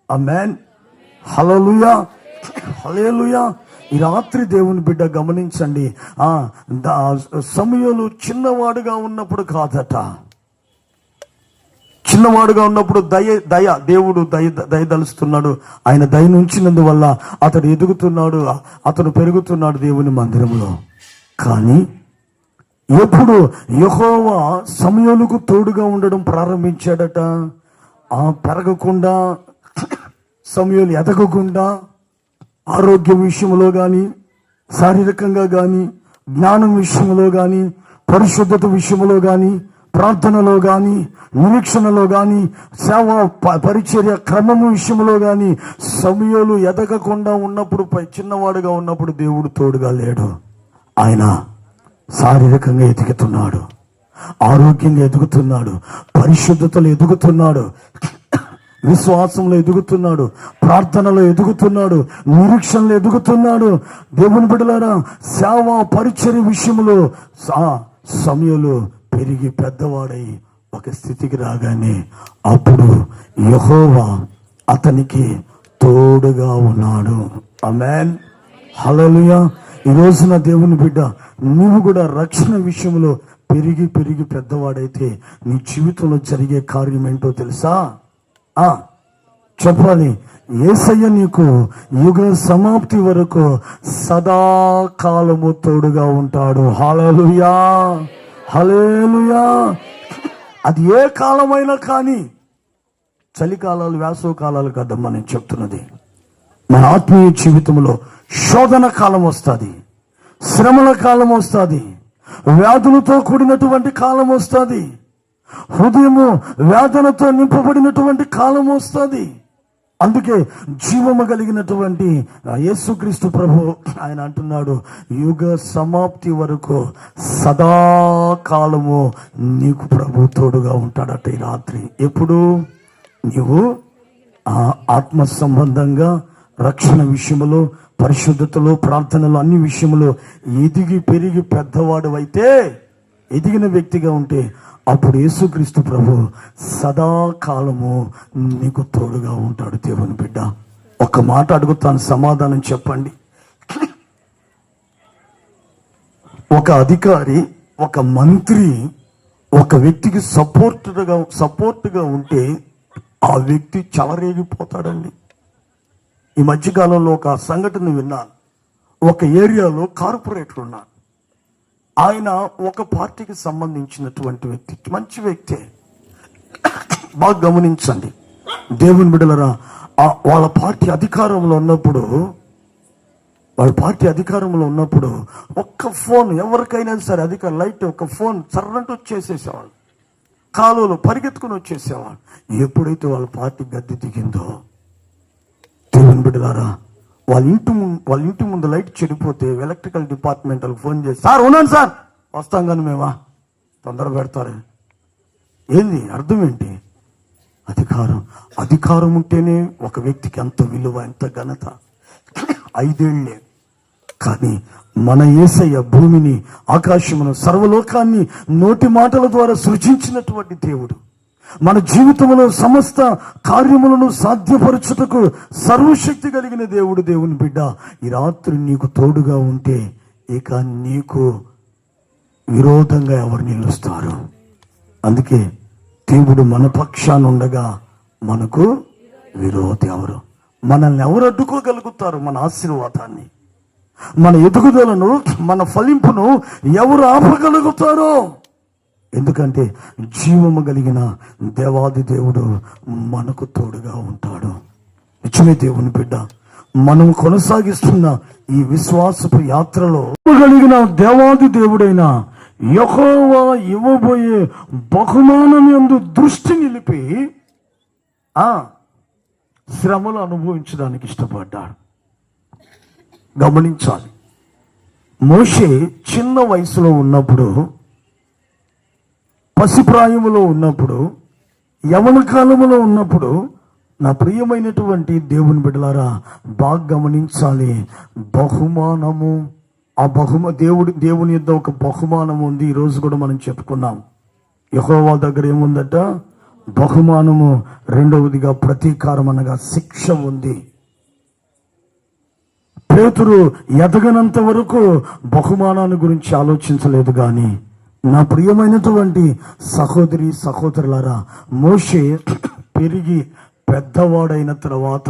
Speaker 1: ఆమేన్, హల్లెలూయా, హల్లెలూయా. ఈ రాత్రి దేవుని బిడ్డ గమనించండి, సమూయేలు చిన్నవాడుగా ఉన్నప్పుడు కాదట, చిన్నవాడుగా ఉన్నప్పుడు దేవుడు దయదలుస్తున్నాడు. ఆయన దయ ఉంచినందువల్ల అతడు ఎదుగుతున్నాడు, అతడు పెరుగుతున్నాడు దేవుని మందిరంలో. కానీ ఎప్పుడు యెహోవా సమూయేలుకు తోడుగా ఉండడం ప్రారంభించాడట, పెరగకుండా సమూయేలు ఎదగకుండా ఆరోగ్యం విషయంలో కానీ, శారీరకంగా కానీ, జ్ఞానం విషయంలో కానీ, పరిశుద్ధత విషయంలో కానీ, ప్రార్థనలో కానీ, నిరీక్షణలో కానీ, సేవ పరిచర్య క్రమము విషయంలో కానీ సమూయేలు ఎదగకుండా ఉన్నప్పుడు, చిన్నవాడుగా ఉన్నప్పుడు దేవుడు తోడుగా లేడు. ఆయన శారీరకంగా ఎదుగుతున్నాడు, ఆరోగ్యంగా ఎదుగుతున్నాడు, పరిశుద్ధతలో ఎదుగుతున్నాడు, విశ్వాసంలో ఎదుగుతున్నాడు, ప్రార్థనలో ఎదుగుతున్నాడు, నిరీక్షణలో ఎదుగుతున్నాడు. దేవుని బిడ్డలారా, సేవ పరిచర్య విషయంలో సమూయేలు పెరిగి పెద్దవాడై ఒక స్థితికి రాగానే అప్పుడు యెహోవా అతనికి తోడుగా ఉన్నాడు. ఆమేన్, హల్లెలూయా. ఈ రోజున దేవుని బిడ్డ, నువ్వు కూడా రక్షణ విషయంలో పెరిగి పెరిగి పెద్దవాడైతే నీ జీవితంలో జరిగే కార్యం ఏంటో తెలుసా? చెప్పాలి, యేసయ్య నీకు యుగ సమాప్తి వరకు సదాకాలము తోడుగా ఉంటాడు. హల్లెలూయా, హల్లెలూయా. అది ఏ కాలమైనా కానీ, చలికాలాలు వేసవ కాలాలు కదమ్మా నేను చెప్తున్నది. మన ఆత్మీయ జీవితంలో శోధన కాలం వస్తుంది, శ్రమల కాలం వస్తుంది, వ్యాధులతో కూడినటువంటి కాలం వస్తుంది, హృదయము వేదనతో నింపబడినటువంటి కాలం వస్తుంది. అందుకే జీవము కలిగినటువంటి యేసుక్రీస్తు ప్రభు ఆయన అంటున్నాడు, యుగ సమాప్తి వరకు సదాకాలము నీకు ప్రభు తోడుగా ఉంటాడట. ఈ రాత్రి ఎప్పుడు నీవు ఆత్మ సంబంధంగా రక్షణ విషయంలో, పరిశుద్ధతలో, ప్రార్థనలో, అన్ని విషయంలో ఎదిగి పెరిగి పెద్దవాడు అయితే, ఎదిగిన వ్యక్తిగా ఉంటే అప్పుడు యేసుక్రీస్తు ప్రభు సదాకాలము నీకు తోడుగా ఉంటాడు. దేవుని బిడ్డ, ఒక మాట అడుగుతాను, సమాధానం చెప్పండి. ఒక అధికారి, ఒక మంత్రి ఒక వ్యక్తికి సపోర్ట్గా ఉంటే ఆ వ్యక్తి చెలరేగిపోతాడండి. ఈ మధ్యకాలంలో ఒక సంఘటన విన్నాను. ఒక ఏరియాలో కార్పొరేటర్ ఉన్నాడు. ఆయన ఒక పార్టీకి సంబంధించినటువంటి వ్యక్తి, మంచి వ్యక్తే. బాగా గమనించండి దేవుని బిడ్డలరా, వాళ్ళ పార్టీ అధికారంలో ఉన్నప్పుడు ఒక్క ఫోన్ ఎవరికైనా సరే, అధికార లైట్ ఒక ఫోన్ సర్రంటూ వచ్చేసేసేవాళ్ళు, కాలువలో పరిగెత్తుకుని వచ్చేసేవాళ్ళు. ఎప్పుడైతే వాళ్ళ పార్టీ గద్దె దిగిందో, దేవుని బిడ్డలారా, వాళ్ళ ఇంటి ముందు లైట్ చెడిపోతే ఎలక్ట్రికల్ డిపార్ట్మెంట్ వాళ్ళకి ఫోన్ చేసి, సార్ ఉన్నాను సార్, వస్తాం కానీ మేమా తొందర పెడతారు. ఏంది అర్థం ఏంటి? అధికారం ఉంటేనే ఒక వ్యక్తికి ఎంత విలువ, ఎంత ఘనత. 5 ఏళ్లే కానీ మన యేసయ్య భూమిని, ఆకాశమును, సర్వలోకాన్ని నోటి మాటల ద్వారా సృజించినటువంటి దేవుడు. మన జీవితంలో సమస్త కార్యములను సాధ్యపరచుటకు సర్వశక్తి కలిగిన దేవుడు. దేవుని బిడ్డ, ఈ రాత్రి నీకు తోడుగా ఉంటే ఇక నీకు విరోధంగా ఎవరు నిలుస్తారు? అందుకే దేవుడు మన పక్షాన ఉండగా మనకు విరోధి ఎవరు? మనల్ని ఎవరు అడ్డుకోగలుగుతారు? మన ఆశీర్వాదాన్ని, మన ఎదుగుదలను, మన ఫలింపును ఎవరు ఆపగలుగుతారో? ఎందుకంటే జీవము కలిగిన దేవాది దేవుడు మనకు తోడుగా ఉంటాడు. నిజమే దేవుని బిడ్డ, మనం కొనసాగిస్తున్న ఈ విశ్వాసపు యాత్రలో కలిగిన దేవాది దేవుడైన యెహోవా ఇవ్వబోయే బహుమానం యందు దృష్టి నిలిపి శ్రమలు అనుభవించడానికి ఇష్టపడ్డాడు. గమనించాలి, మోషే చిన్న వయసులో ఉన్నప్పుడు, పసిప్రాయములో ఉన్నప్పుడు, యవన కాలములో ఉన్నప్పుడు, నా ప్రియమైనటువంటి దేవుని బిడ్డలారా బాగా గమనించాలి, బహుమానము, ఆ దేవుని యొద్ద ఒక బహుమానం ఉంది. ఈరోజు కూడా మనం చెప్పుకున్నాం, యెహోవా దగ్గర ఏముందట? బహుమానము. రెండవదిగా ప్రతీకారం అనగా శిక్ష ఉంది. పేతురు ఎదగనంత వరకు బహుమానాన్ని గురించి ఆలోచించలేదు. కానీ నా ప్రియమైనటువంటి సహోదరి సహోదరులారా, మోషే పెరిగి పెద్దవాడైన తర్వాత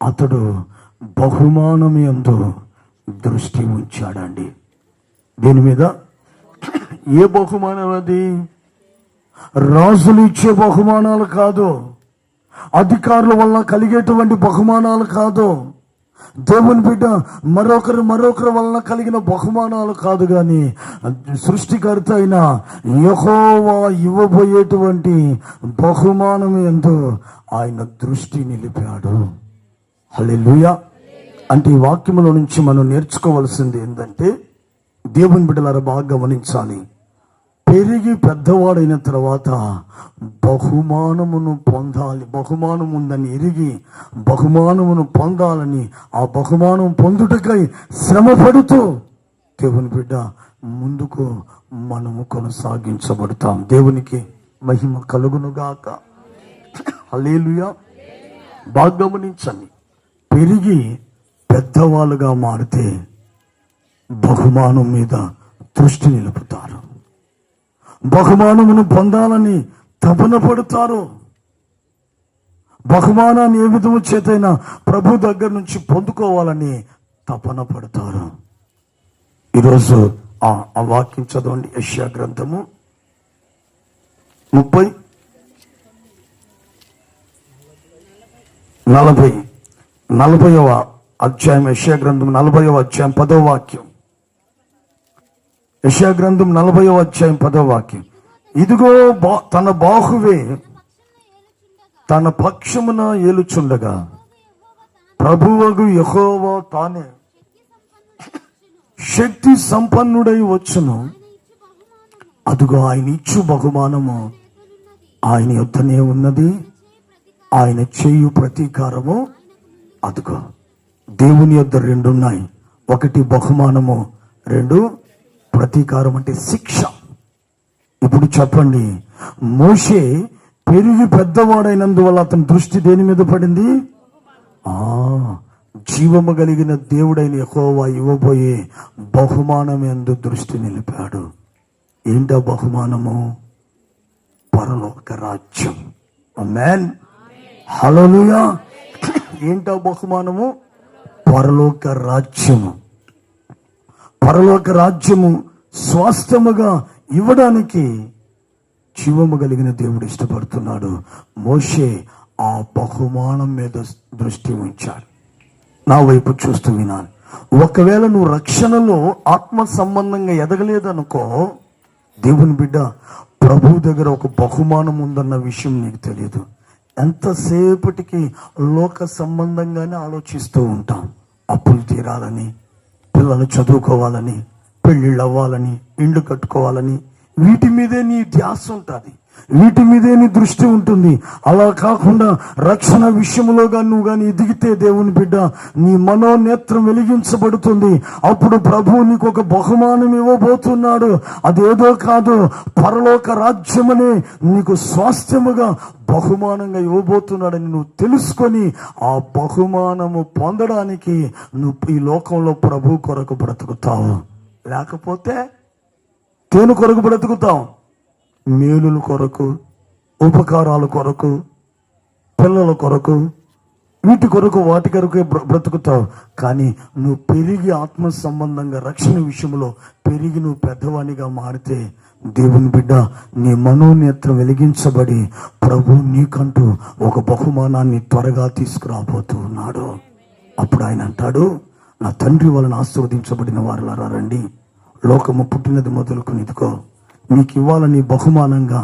Speaker 1: అతడు బహుమానం యందు దృష్టి ఉంచాడండి. దీని మీద ఏ బహుమానం అది? రాజులు ఇచ్చే బహుమానాలు కాదు, అధికారుల వల్ల కలిగేటువంటి బహుమానాలు కాదు, దేవుని బిడ్డ మరొకరి వలన కలిగిన బహుమానాలు కాదు. కానీ సృష్టికర్త అయిన యెహోవా ఇవ్వబోయేటువంటి బహుమానం యందు ఆయన దృష్టి నిలిపాడు. హల్లెలూయా. అంటే ఈ వాక్యములో నుంచి మనం నేర్చుకోవాల్సింది ఏంటంటే, దేవుని బిడ్డలారా బాగా గమనించాలి, పెరిగి పెద్దవాడైన తర్వాత బహుమానమును పొందాలి. బహుమానం ఉందని ఎరిగి బహుమానమును పొందాలని, ఆ బహుమానం పొందుటకై శ్రమ పడుతూ దేవుని బిడ్డ ముందుకు మనము కొనసాగించబడతాం. దేవునికి మహిమ కలుగునుగాక. హల్లెలూయా. బాగా గమనించండి, పెరిగి పెద్దవాళ్ళుగా మారితే బహుమానం మీద దృష్టి నిలుపుతారు, బహుమానమును పొందాలని తపన పడతారు. బహుమానాన్ని ఏ విధము చేతైనా ప్రభు దగ్గర నుంచి పొందుకోవాలని తపన పడతారు. ఈరోజు ఆ వాక్యం చదవండి, యెషయా గ్రంథము 40వ అధ్యాయం, యెషయా గ్రంథం 40వ అధ్యాయం 10వ వాక్యం. యెషయా గ్రంథం 40వ అధ్యాయం 10వ వాక్యం. ఇదిగో తన బాహువే తన పక్షమున ఏలుచుండగా ప్రభువగు యెహోవా తానే శక్తి సంపన్నుడై వచ్చును. అదిగో ఆయన ఇచ్చు బహుమానము ఆయన యొద్దనే ఉన్నది, ఆయన చేయు ప్రతీకారము అదిగో. దేవుని యొద్ద రెండు ఉన్నాయి, ఒకటి బహుమానము, రెండు ప్రతీకారం అంటే శిక్ష. ఇప్పుడు చెప్పండి, మోషే పెరిగి పెద్దవాడైనందువల్ల అతని దృష్టి దేని మీద పడింది? జీవము కలిగిన దేవుడైన యెహోవా ఇవ్వబోయే బహుమానం యందు దృష్టి నిలిపాడు. ఏంటా బహుమానము? పరలోక రాజ్యం. ఆమేన్, హల్లెలూయా. ఏంటా బహుమానము? పరలోక రాజ్యము. పరలోక రాజ్యము స్వాస్థ్యముగా ఇవ్వడానికి జీవము కలిగిన దేవుడు ఇష్టపడుతున్నాడు. మోషే ఆ బహుమానం మీద దృష్టి ఉంచాడు. నా వైపు చూస్తూ వినాలి. ఒకవేళ నువ్వు రక్షణలో ఆత్మ సంబంధంగా ఎదగలేదనుకో, దేవుని బిడ్డ, ప్రభు దగ్గర ఒక బహుమానం ఉందన్న విషయం నీకు తెలియదు. ఎంతసేపటికి లోక సంబంధంగానే ఆలోచిస్తూ ఉంటాం. అప్పులు తీరాలని, పిల్లలు చదువుకోవాలని, పెళ్ళిళ్ళు అవ్వాలని, ఇండ్లు కట్టుకోవాలని, వీటి మీదే నీ ధ్యాస ఉంటుంది, వీటి మీదే నీ దృష్టి ఉంటుంది. అలా కాకుండా రక్షణ విషయంలో కానీ నువ్వు కానీ ఎదిగితే దేవుని బిడ్డ, నీ మనోనేత్రం వెలిగించబడుతుంది. అప్పుడు ప్రభువు నీకు ఒక బహుమానం ఇవ్వబోతున్నాడు. అదేదో కాదు, పరలోక రాజ్యమనే నీకు స్వాస్థ్యముగా బహుమానంగా ఇవ్వబోతున్నాడని నువ్వు తెలుసుకొని ఆ బహుమానము పొందడానికి నువ్వు ఈ లోకంలో ప్రభు కొరకు బ్రతుకుతావు. లేకపోతే దేని కొరకు బ్రతుకుతావు? మేలుల కొరకు, ఉపకారాల కొరకు, పిల్లల కొరకు, వీటి కొరకు వాటి కొరకు బ్రతుకుతావు. కానీ నువ్వు పెరిగి ఆత్మ సంబంధంగా రక్షణ విషయంలో పెరిగి నువ్వు పెద్దవానిగా మారితే, దేవుని బిడ్డ, నీ మనోనేత్రం వెలిగించబడి ప్రభు నీకంటూ ఒక బహుమానాన్ని త్వరగా తీసుకురాబోతూ ఉన్నాడు. అప్పుడు ఆయన అంటాడు, నా తండ్రి వలన ఆశీర్వదించబడిన వారులారా రండి, లోకము పుట్టినది మొదలుకొని ఇదిగో మీకు ఇవ్వాలని బహుమానంగా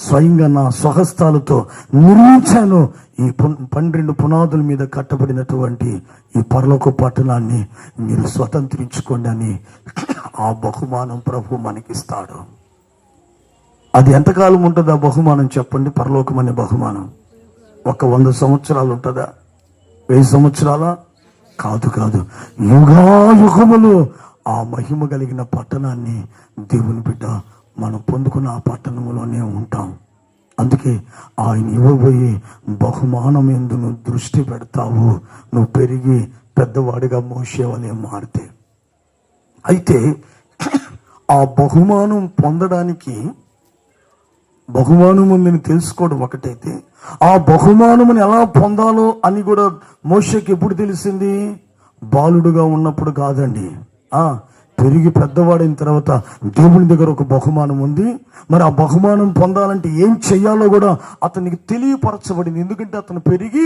Speaker 1: స్వయంగా నా స్వహస్తాలతో నిర్మించాను ఈ 12 పునాదుల మీద కట్టబడినటువంటి ఈ పరలోక పట్టణాన్ని మీరు స్వతంత్రించుకోండి అని ఆ బహుమానం ప్రభు మనకిస్తాడు. అది ఎంతకాలం ఉంటుంది ఆ బహుమానం చెప్పండి? పరలోకం అనే బహుమానం ఒక 100 సంవత్సరాలు ఉంటుందా? 1000 సంవత్సరాలా? కాదు. యుగాయుగములు ఆ మహిమ కలిగిన పట్టణాన్ని దేవుని బిడ్డ మనం పొందుకున్న ఆ పట్టణంలోనే ఉంటాం. అందుకే ఆయన ఇవ్వబోయే బహుమానం ఎందు నువ్వు దృష్టి పెడతావు, నువ్వు పెరిగి పెద్దవాడిగా మోసే వలె మారితే. అయితే ఆ బహుమానం పొందడానికి, బహుమానం ఉందని తెలుసుకోవడం ఒకటైతే, ఆ బహుమానముని ఎలా పొందాలో అని కూడా మోషేకి ఎప్పుడు తెలిసింది? బాలుడుగా ఉన్నప్పుడు కాదండి. పెరిగి పెద్దవాడైన తర్వాత దేవుని దగ్గర ఒక బహుమానం ఉంది. మరి ఆ బహుమానం పొందాలంటే ఏం చెయ్యాలో కూడా అతనికి తెలియపరచబడింది. ఎందుకంటే అతను పెరిగి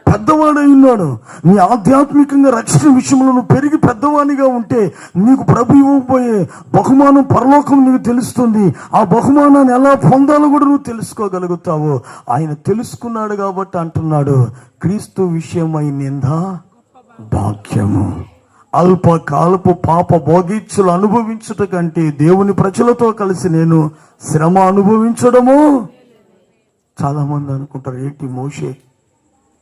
Speaker 1: పెద్దవాడై ఉన్నాడు. నీ ఆధ్యాత్మికంగా రక్షణ విషయంలో నువ్వు పెరిగి పెద్దవాడిగా ఉంటే నీకు ప్రభు ఇవ్వబోయే బహుమానం పరలోకం నీకు తెలుస్తుంది. ఆ బహుమానాన్ని ఎలా పొందాలో కూడా నువ్వు తెలుసుకోగలుగుతావు. ఆయన తెలుసుకున్నాడు కాబట్టి అంటున్నాడు, క్రీస్తు విషయమై నింద భాగ్యము. అల్పకాలపు పాప భోగీచ్చులు అనుభవించుట కంటే దేవుని ప్రజలతో కలిసి నేను శ్రమ అనుభవించడము. చాలా మంది అనుకుంటారు, ఏంటి మోషే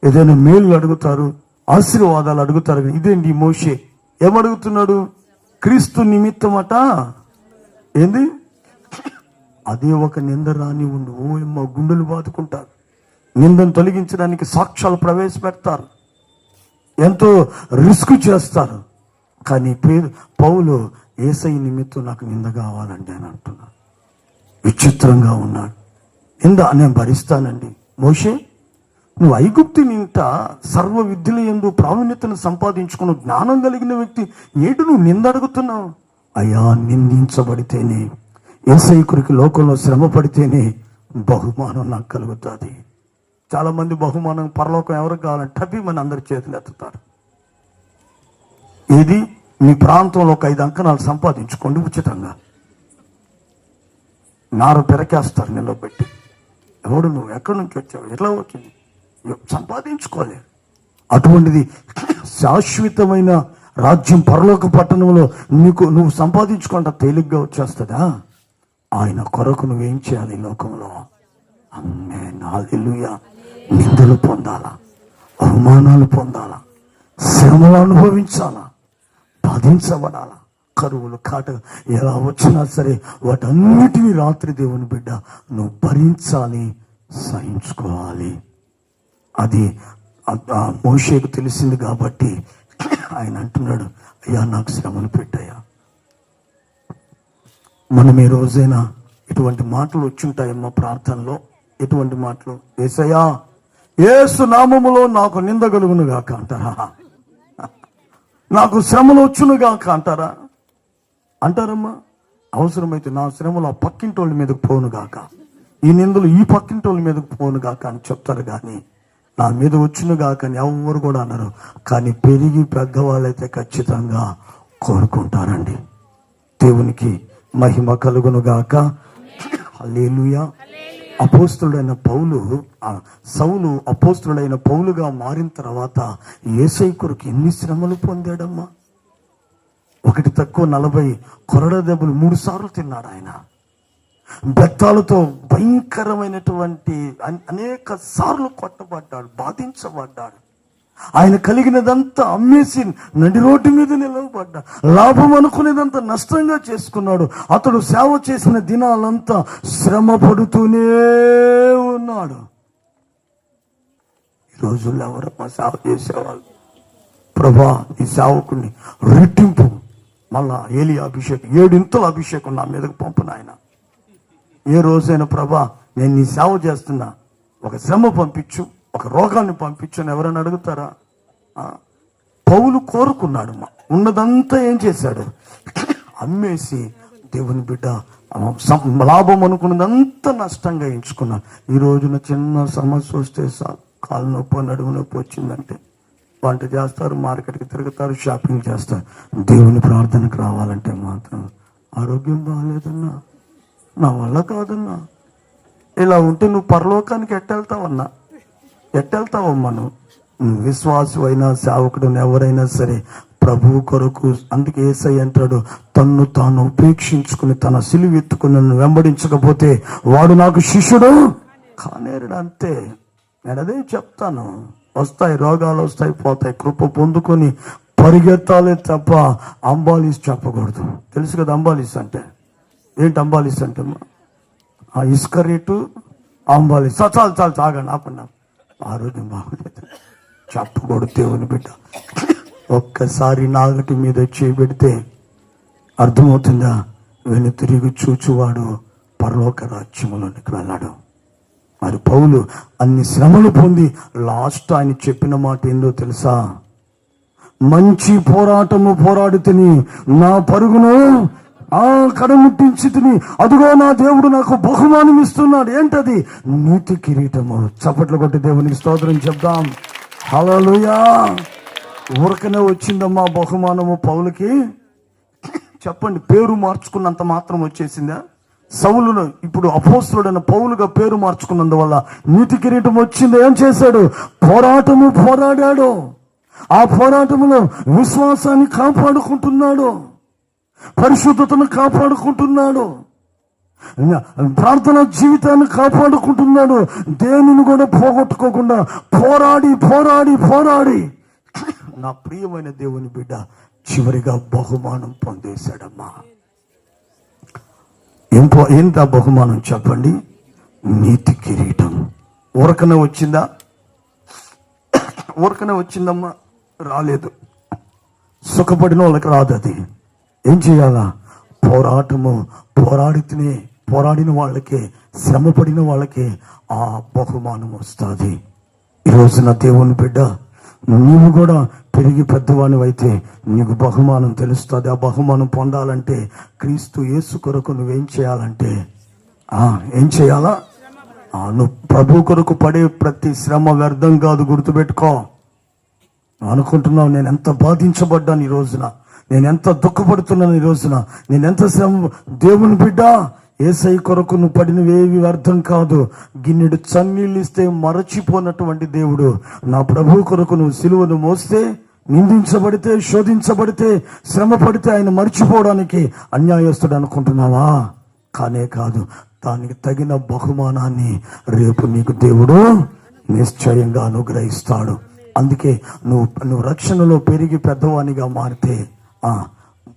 Speaker 1: ఏదైనా మేలు అడుగుతారు, ఆశీర్వాదాలు అడుగుతారు. ఇదేంటి మోషే ఏమడుగుతున్నాడు? క్రీస్తు నిమిత్తమట. ఏంది? అదే ఒక నింద రాని ఉండు. ఓ గుండెలు బాదుకుంటారు. నిందను తొలగించడానికి సాక్ష్యాలు ప్రవేశపెడతారు, ఎంతో రిస్క్ చేస్తారు. కానీ పౌలు యేసయ్య నిమిత్తం నాకు నింద కావాలండి అని అంటున్నాడు. విచిత్రంగా ఉన్నాడు. నింద నేను భరిస్తానండి. మోషే, నువ్వు ఐగుప్తు నింట సర్వ విద్యల యందు ప్రావీణ్యతను సంపాదించుకున్న జ్ఞానం కలిగిన వ్యక్తి, ఏడు నువ్వు నింద అడుగుతున్నావు? అయ్యా, నిందించబడితేనే, యేసయ్య కొరకు లోకంలో శ్రమ పడితేనే బహుమానం నాకు కలుగుతుంది. చాలా మంది బహుమానం పరలోకం ఎవరికి కావాలంటే టపి మన అందరి చేతులు ఎత్తుతారు. ఇది మీ ప్రాంతంలో ఒక 5 అంకణాలు సంపాదించుకోండి ఉచితంగా. నారు పెరకేస్తారు నిలబెట్టి. ఎవడు నువ్వు, ఎక్కడి నుంచి వచ్చావు, ఎట్లా వచ్చింది? సంపాదించుకోలేదు. అటువంటిది శాశ్వతమైన రాజ్యం పరలోక పట్టణంలో నువ్వు సంపాదించుకుంటా తేలిగ్గా వచ్చేస్తుందా? ఆయన కొరకు నువ్వేం చేయాలి లోకంలో? ఆమేన్, హల్లెలూయా. నిందలు పొందాలా, అవమానాలు పొందాలా, శ్రమలు అనుభవించాలా, బాధించబడాలా, కరువులు కాట ఎలా వచ్చినా సరే వాటన్నిటినీ రాత్రి దేవుని బిడ్డ నువ్వు భరించాలి, సహించుకోవాలి. అది మోషేకు తెలిసింది కాబట్టి ఆయన అంటున్నాడు, అయ్యా నాకు శ్రమను పెట్టాయా. మనం ఏ రోజైనా ఇటువంటి మాటలు వచ్చుంటాయమ్మా ప్రార్థనలో? ఎటువంటి మాటలు? యేసయ్యా, యేసు నామములో నాకు నింద కలుగును గాక అంటారా? నాకు శ్రమలు వచ్చును గాక అంటారా? అంటారమ్మా. అవసరమైతే నా శ్రమలు ఆ పక్కింటోళ్ళ మీదకు పోను గాక, ఈ నిందలు ఈ పక్కింటోళ్ళ మీదకు పోను గాక అని చెప్తారు. కానీ నా మీద వచ్చును గాక అని ఎవరు కూడా అన్నారు. కానీ పెరిగి పెద్దవాళ్ళైతే ఖచ్చితంగా కోరుకుంటారండి. దేవునికి మహిమ కలుగును గాక. హల్లెలూయా. అపోస్తుడైన పౌలు, సౌలు అపోస్తుడైన పౌలుగా మారిన తర్వాత యేసయ్య కొరకు ఎన్ని శ్రమలు పొందాడమ్మా. ఒకటి తక్కువ 40 కొరడ దెబ్బలు 3 సార్లు తిన్నాడు ఆయన. బెత్తాలతో భయంకరమైనటువంటి అనేక సార్లు కొట్టబడ్డాడు, బాధించబడ్డాడు. ఆయన కలిగినదంతా అమ్మేసి నడి రోడ్డు మీద నిలవబడ్డా. లాభం అనుకునేదంతా నష్టంగా చేసుకున్నాడు. అతడు సేవ చేసిన దినాలంతా శ్రమ పడుతూనే ఉన్నాడు. ఈ రోజుల్లో ఎవరమ్మా సేవ చేసేవాళ్ళు? ప్రభా, ఈ సేవకుని రెట్టింపు, మళ్ళా ఏలియా అభిషేకం, 7 ఇంతల అభిషేకం నా మీదకు పంపును ఆయన. ఏ రోజైనా ప్రభా నేను నీ సేవ చేస్తున్నా, ఒక శ్రమ పంపించు, ఒక రోగాన్ని పంపించని ఎవరైనా అడుగుతారా? పౌలు కోరుకున్నాడు, ఉన్నదంతా ఏం చేశాడు? అమ్మేసి దేవుని బిడ్డ లాభం అనుకున్నదంతా నష్టంగా ఎంచుకున్నాడు. ఈ రోజున చిన్న సమస్య వస్తే కాలు నొప్పి నడుము నొప్పి వచ్చిందంటే వంట చేస్తారు, మార్కెట్కి తిరుగుతారు, షాపింగ్ చేస్తారు. దేవుని ప్రార్థనకు రావాలంటే మాత్రం ఆరోగ్యం బాగాలేదన్నా, నా వల్ల కాదన్నా, ఇలా ఉంటే నువ్వు పరలోకానికి ఎట్టెళ్తావన్నా, ఎట్టెళ్తావమ్మా నువ్వు? విశ్వాసు అయినా సేవకుడు ఎవరైనా సరే ప్రభు కొరకు, అందుకే యేసయ్య అంటాడు, తన్ను తాను ఉపేక్షించుకుని తన సిలువ ఎత్తుకుని నన్ను వెంబడించకపోతే వాడు నాకు శిష్యుడు కానేరుడు. అంతే, నేను అదే చెప్తాను. వస్తాయి రోగాలు, వస్తాయి పోతాయి. కృప పొందుకొని పరిగెత్తాలి తప్ప అంబాలిస్ చెప్పకూడదు. తెలుసు కదా అంబాలిస్ అంటే ఏంటి? అంబాలిస్ అంటే ఆ ఇసుక రేటు అంబాలిస్. చాలు చాలు తాగండి, ఆపండి, ఆరోగ్యం బాగుండేది చెప్పకూడదు. దేవుని బిడ్డ ఒక్కసారి నాగటి మీద చేయబెడితే అర్థమవుతుందా? వెను తిరిగి చూచువాడు పరలోక రాజ్యములోనికి వెళ్ళాడు. మరి పౌలు అన్ని శ్రమలు పొంది లాస్ట్ ఆయన చెప్పిన మాట ఏందో తెలుసా? మంచి పోరాటము పోరాడి తిని నా పరుగును కడముట్టించి తిని, అదిగో నా దేవుడు నాకు బహుమానం ఇస్తున్నాడు. ఏంటది? నీతి కిరీటము. చప్పట్లు కొట్టి దేవునికి స్తోత్రం చెప్దాం. హల్లెలూయా. ఊరకనే వచ్చిందమ్మా బహుమానము పౌలుకి? చెప్పండి, పేరు మార్చుకున్నంత మాత్రం వచ్చేసిందా? సౌలును ఇప్పుడు అపోస్తలుడైన పౌలుగా పేరు మార్చుకున్నందువల్ల నీతి కిరీటం వచ్చింది. ఏం చేశాడు? పోరాటము పోరాడాడు. ఆ పోరాటములో విశ్వాసాన్ని కాపాడుకుంటున్నాడు, పరిశుద్ధతను కాపాడుకుంటున్నాడు, ప్రార్థన జీవితాన్ని కాపాడుకుంటున్నాడు. దేనిని కూడా పోగొట్టుకోకుండా పోరాడి పోరాడి పోరాడి నా ప్రియమైన దేవుని బిడ్డ చివరిగా బహుమానం పొందేశాడమ్మా. ఎంత బహుమానం చెప్పండి? నీతి కిరీటం. ఊరకనే వచ్చిందా? ఊరకనే వచ్చిందమ్మా? రాలేదు. సుఖపడిన వాళ్ళకి రాదు అది. ఏం చేయాలా? పోరాటము పోరాడిన వాళ్ళకే, శ్రమ పడిన వాళ్ళకే ఆ బహుమానం వస్తుంది. ఈరోజున దేవుని బిడ్డ నీవు కూడా పెరిగి పెద్దవానివైతే నీకు బహుమానం తెలుస్తుంది. ఆ బహుమానం పొందాలంటే క్రీస్తు యేసు కొరకు నువ్వేం చేయాలంటే ఏం చేయాలా? నువ్వు ప్రభు కొరకు పడే ప్రతి శ్రమ వ్యర్థం కాదు, గుర్తుపెట్టుకో. అనుకుంటున్నావు నేను ఎంత బాధించబడ్డాను ఈ రోజున, నేను ఎంత దుఃఖపడుతున్నాను ఈ రోజున, నేను ఎంత శ్రమ. దేవుని బిడ్డ, యేసయ్య కొరకు నువ్వు పడినవేవి వ్యర్థం కాదు. గిన్నెడు చన్నీళ్ళు ఇస్తే మరచిపోనటువంటి దేవుడు. నా ప్రభు కొరకు నువ్వు సిలువను మోస్తే, నిందించబడితే, శోధించబడితే, శ్రమ పడితే ఆయన మర్చిపోవడానికి అన్యాయస్తుడు అనుకుంటున్నావా? కానే కాదు. దానికి తగిన బహుమానాన్ని రేపు నీకు దేవుడు నిశ్చయంగా అనుగ్రహిస్తాడు. అందుకే నువ్వు రక్షణలో పెరిగి పెద్దవానిగా మారితే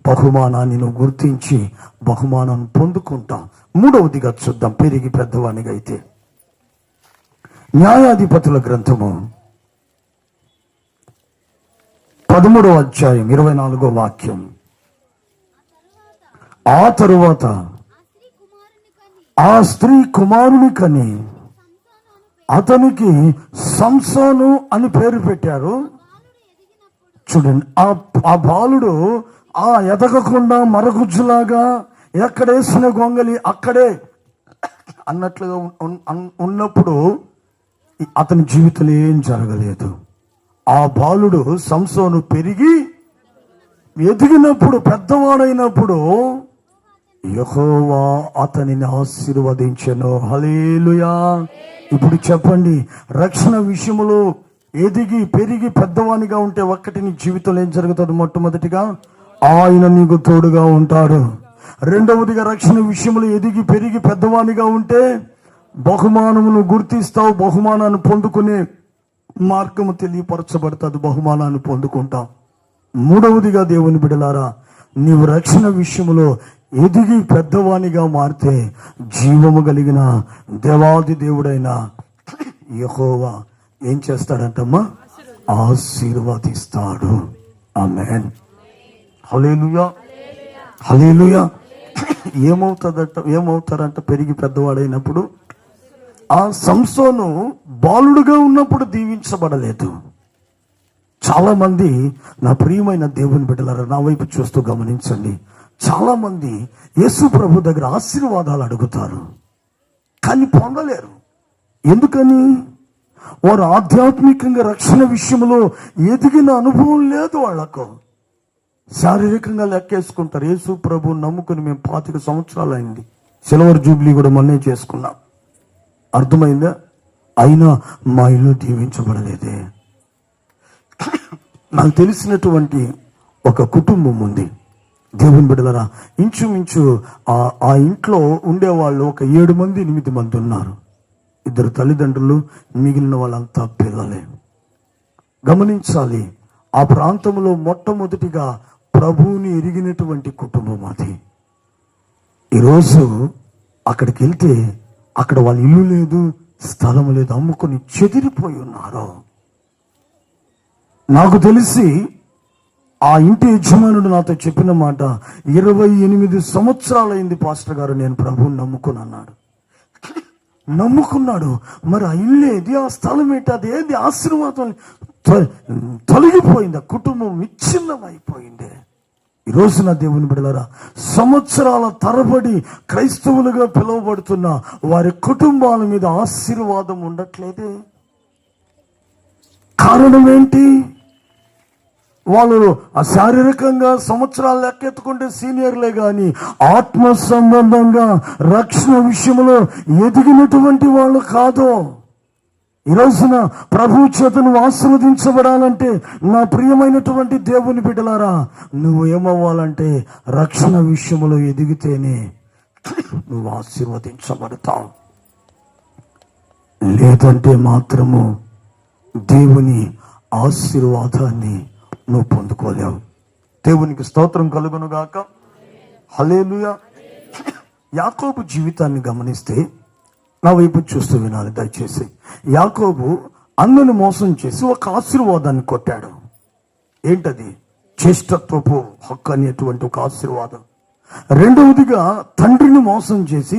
Speaker 1: బహుమానాన్ని నువ్వు గుర్తించి బహుమానాన్ని పొందుకుంటాం. మూడవదిగా చూద్దాం, పెరిగి పెద్దవానిగా అయితే న్యాయాధిపతుల గ్రంథము 13వ అధ్యాయం 24వ వాక్యం. ఆ తరువాత ఆ స్త్రీ కుమారుని కని అతనికి సంసోను అని పేరు పెట్టారు. చూడండి, ఆ బాలుడు ఎదగకుండా మరగుజ్జులాగా ఎక్కడేసిన గొంగలి అక్కడే అన్నట్లుగా ఉన్నప్పుడు అతని జీవితంలో ఏం జరగలేదు. ఆ బాలుడు సంసోను పెరిగి ఎదిగినప్పుడు, పెద్దవాడైనప్పుడు యెహోవా అతనిని ఆశీర్వదించెను. హల్లెలూయా. ఇప్పుడు చెప్పండి, రక్షణ విషయంలో ఎదిగి పెరిగి పెద్దవానిగా ఉంటే ఒక్కటి నీ జీవితంలో ఏం జరుగుతుంది? మొట్టమొదటిగా ఆయన నీకు తోడుగా ఉంటాడు. రెండవదిగా రక్షణ విషయంలో ఎదిగి పెరిగి పెద్దవానిగా ఉంటే బహుమానమును గుర్తిస్తావు, బహుమానాన్ని పొందుకునే మార్గము తెలియపరచబడుతుంది, బహుమానాన్ని పొందుకుంటావు. మూడవదిగా దేవుని బిడ్డలారా, నీవు రక్షణ విషయంలో ఎదిగి పెద్దవానిగా మారితే జీవము కలిగిన దేవాది దేవుడైన యెహోవా ఏం చేస్తాడంటమ్మా? ఆశీర్వదిస్తాడు. ఆమేన్. హల్లెలూయా, హల్లెలూయా. ఏమవుతారంట పెరిగి పెద్దవాడైనప్పుడు? ఆ సంసోను బాలుడుగా ఉన్నప్పుడు దీవించబడలేదు. చాలా మంది, నా ప్రియమైన దేవుని బిడ్డలారా, నా వైపు చూస్తూ గమనించండి. చాలా మంది యేసు ప్రభు దగ్గర ఆశీర్వాదాలు అడుగుతారు, కానీ పొందలేరు. ఎందుకని? వారు ఆధ్యాత్మికంగా రక్షణ విషయంలో ఎదిగిన అనుభవం లేదు వాళ్ళకు. శారీరకంగా లెక్కేసుకుంటారు. యేసు ప్రభు నమ్ముకుని మేము 25 సంవత్సరాలు అయింది, సిల్వర్ జూబ్లీ కూడా మొన్నే చేసుకున్నాం. అర్థమైందా? అయినా మా ఇల్లు దీవించబడలేదే. నాకు తెలిసినటువంటి ఒక కుటుంబం ఉంది, దేవుని బిడ్డలారా. ఇంచుమించు ఆ ఇంట్లో ఉండేవాళ్ళు ఒక 7 మంది 8 మంది ఉన్నారు. 2 తల్లిదండ్రులు, మిగిలిన వాళ్ళంతా పిల్లలే. గమనించాలి, ఆ ప్రాంతంలో మొట్టమొదటిగా ప్రభువుని ఎరిగినటువంటి కుటుంబం అది. ఈరోజు అక్కడికి వెళ్తే అక్కడ వాళ్ళ ఇల్లు లేదు, స్థలం లేదు, అమ్ముకొని చెదిరిపోయి ఉన్నారు. నాకు తెలిసి ఆ ఇంటి యజమానుడు నాతో చెప్పిన మాట, 28 సంవత్సరాలైంది పాస్టర్ గారు నేను ప్రభువుని నమ్ముకున్నాడు. నమ్ముకున్నాడు. మరి ఆ ఇల్లు ఏది, ఆ స్థలం ఏంటి, అది ఏది? ఆశీర్వాదం తొలగిపోయింది, ఆ కుటుంబం విచ్ఛిన్నమైపోయింది. ఈ రోజున దేవుని బిడ్డలారా, సంవత్సరాల తరబడి క్రైస్తవులుగా పిలువబడుతున్న వారి కుటుంబాల మీద ఆశీర్వాదం ఉండట్లేదే. కారణం ఏంటి? వాళ్ళు ఆ శారీరకంగా సంవత్సరాలు లెక్కెత్తుకుంటే సీనియర్లే కానీ ఆత్మ సంబంధంగా రక్షణ విషయంలో ఎదిగినటువంటి వాళ్ళు కాదు. ఈ రోజున ప్రభు చేతను ఆశీర్వదించబడాలంటే, నా ప్రియమైనటువంటి దేవుని బిడ్డలారా, నువ్వు ఏమవ్వాలంటే రక్షణ విషయంలో ఎదిగితేనే నువ్వు ఆశీర్వదించబడతావు. లేదంటే మాత్రము దేవుని ఆశీర్వాదాన్ని నువ్వు పొందుకోలేవు. దేవునికి స్తోత్రం కలుగును గాక. హల్లెలూయా. యాకోబు జీవితాన్ని గమనిస్తే, నా వైపు చూస్తూ వినాలి దయచేసి. యాకోబు అన్నను మోసం చేసి ఒక ఆశీర్వాదాన్ని కొట్టాడు. ఏంటది? జ్యేష్ఠత్వపు హక్కు అనేటువంటి ఒక ఆశీర్వాదం. రెండవదిగా తండ్రిని మోసం చేసి